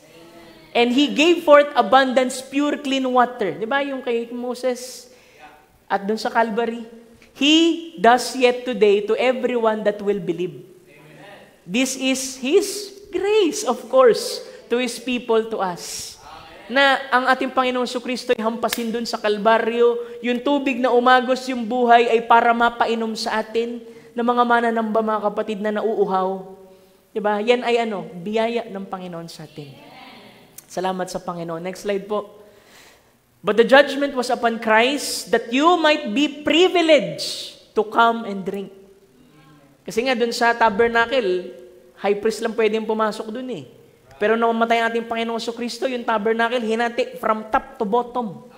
And He gave forth abundance, pure, clean water. Di ba yung kay Moses? At dun sa Calvary? He does yet today to everyone that will believe. This is His grace, of course, to His people, to us. Na ang ating Panginoong Jesucristo ay hampasin dun sa Kalbaryo, yung tubig na umagos yung buhay ay para mapainom sa atin ng mga mananamba, mga kapatid, na nauuhaw. Diba? Yan ay biyaya ng Panginoon sa atin. Salamat sa Panginoon. Next slide po. But the judgment was upon Christ that you might be privileged to come and drink. Kasi nga dun sa tabernacle, high priest lang pwedeng pumasok dun eh. Pero nung mamatay ang ating Panginoong Jesucristo, yung tabernacle, hinati from top to bottom.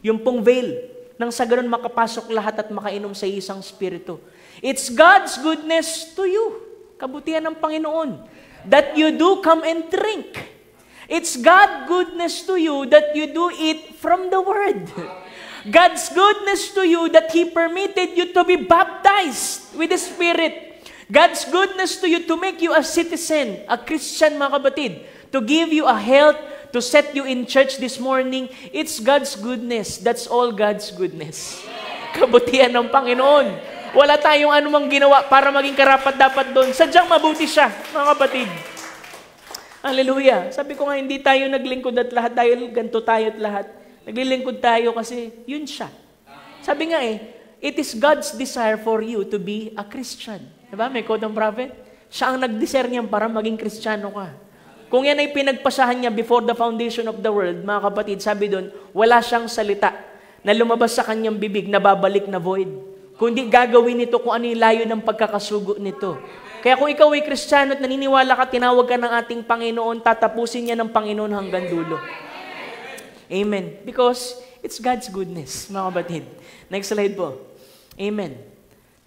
Yung pong veil. Nang sa ganun makapasok lahat at makainom sa isang spirito. It's God's goodness to you. Kabutihan ng Panginoon, that you do come and drink. It's God's goodness to you that you do eat from the Word. God's goodness to you that He permitted you to be baptized with the Spirit. God's goodness to you to make you a citizen, a Christian, mga kapatid, to give you a health, to set you in church this morning. It's God's goodness. That's all God's goodness. Kabutihan ng Panginoon. Wala tayong anumang ginawa para maging karapat-dapat doon. Sadyang mabuti siya, mga kapatid. Hallelujah. Sabi ko nga, hindi tayo naglingkod at lahat dahil ganito tayo at lahat. Naglilingkod tayo kasi yun siya. Sabi nga it is God's desire for you to be a Christian. Diba? May quote ng prophet. Siya ang nag-desire niyan para maging Kristiyano ka. Kung yan ay pinagpasahan niya before the foundation of the world, mga kapatid, sabi doon, wala siyang salita na lumabas sa kanyang bibig na babalik na void. Kundi gagawin nito kung ano yung layo ng pagkakasugo nito. Kaya kung ikaw ay Kristiyano at naniniwala ka, tinawag ka ng ating Panginoon, tatapusin niya ng Panginoon hanggang dulo. Amen. Because it's God's goodness, mga kapatid. Next slide po. Amen.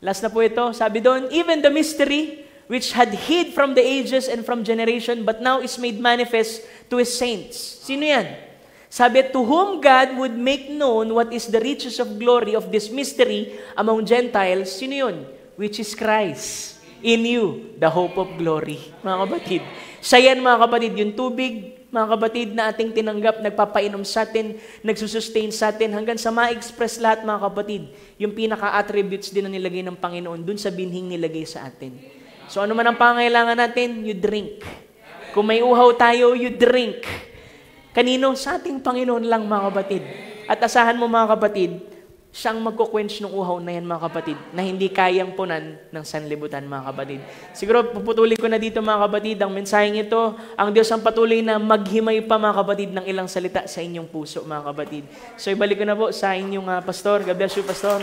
Last na po ito. Sabi doon, even the mystery which had hid from the ages and from generation, but now is made manifest to His saints. Sino yan? Sabi, to whom God would make known what is the riches of glory of this mystery among Gentiles. Sino yun? Which is Christ. In you, the hope of glory. Mga kapatid. Siya yan, mga kapatid, yung tubig, mga kapatid, na ating tinanggap, nagpapainom sa atin, nagsusustain sa atin, hanggang sa ma-express lahat, mga kapatid, yung pinaka-attributes din na nilagay ng Panginoon, dun sa binhing nilagay sa atin. So ano man ang pangailangan natin, you drink. Kung may uhaw tayo, you drink. Kanino? Sa ating Panginoon lang, mga kapatid. At asahan mo, mga kapatid, siyang magkukwench ng uhaw na yan, mga kapatid, na hindi kayang punan ng sanlibutan, mga kapatid. Siguro, puputulin ko na dito, mga kapatid, ang mensaheng ito, ang Diyos ang patuloy na maghimay pa, mga kapatid, ng ilang salita sa inyong puso, mga kapatid. So, ibalik ko na po sa inyong pastor. God bless you, pastor.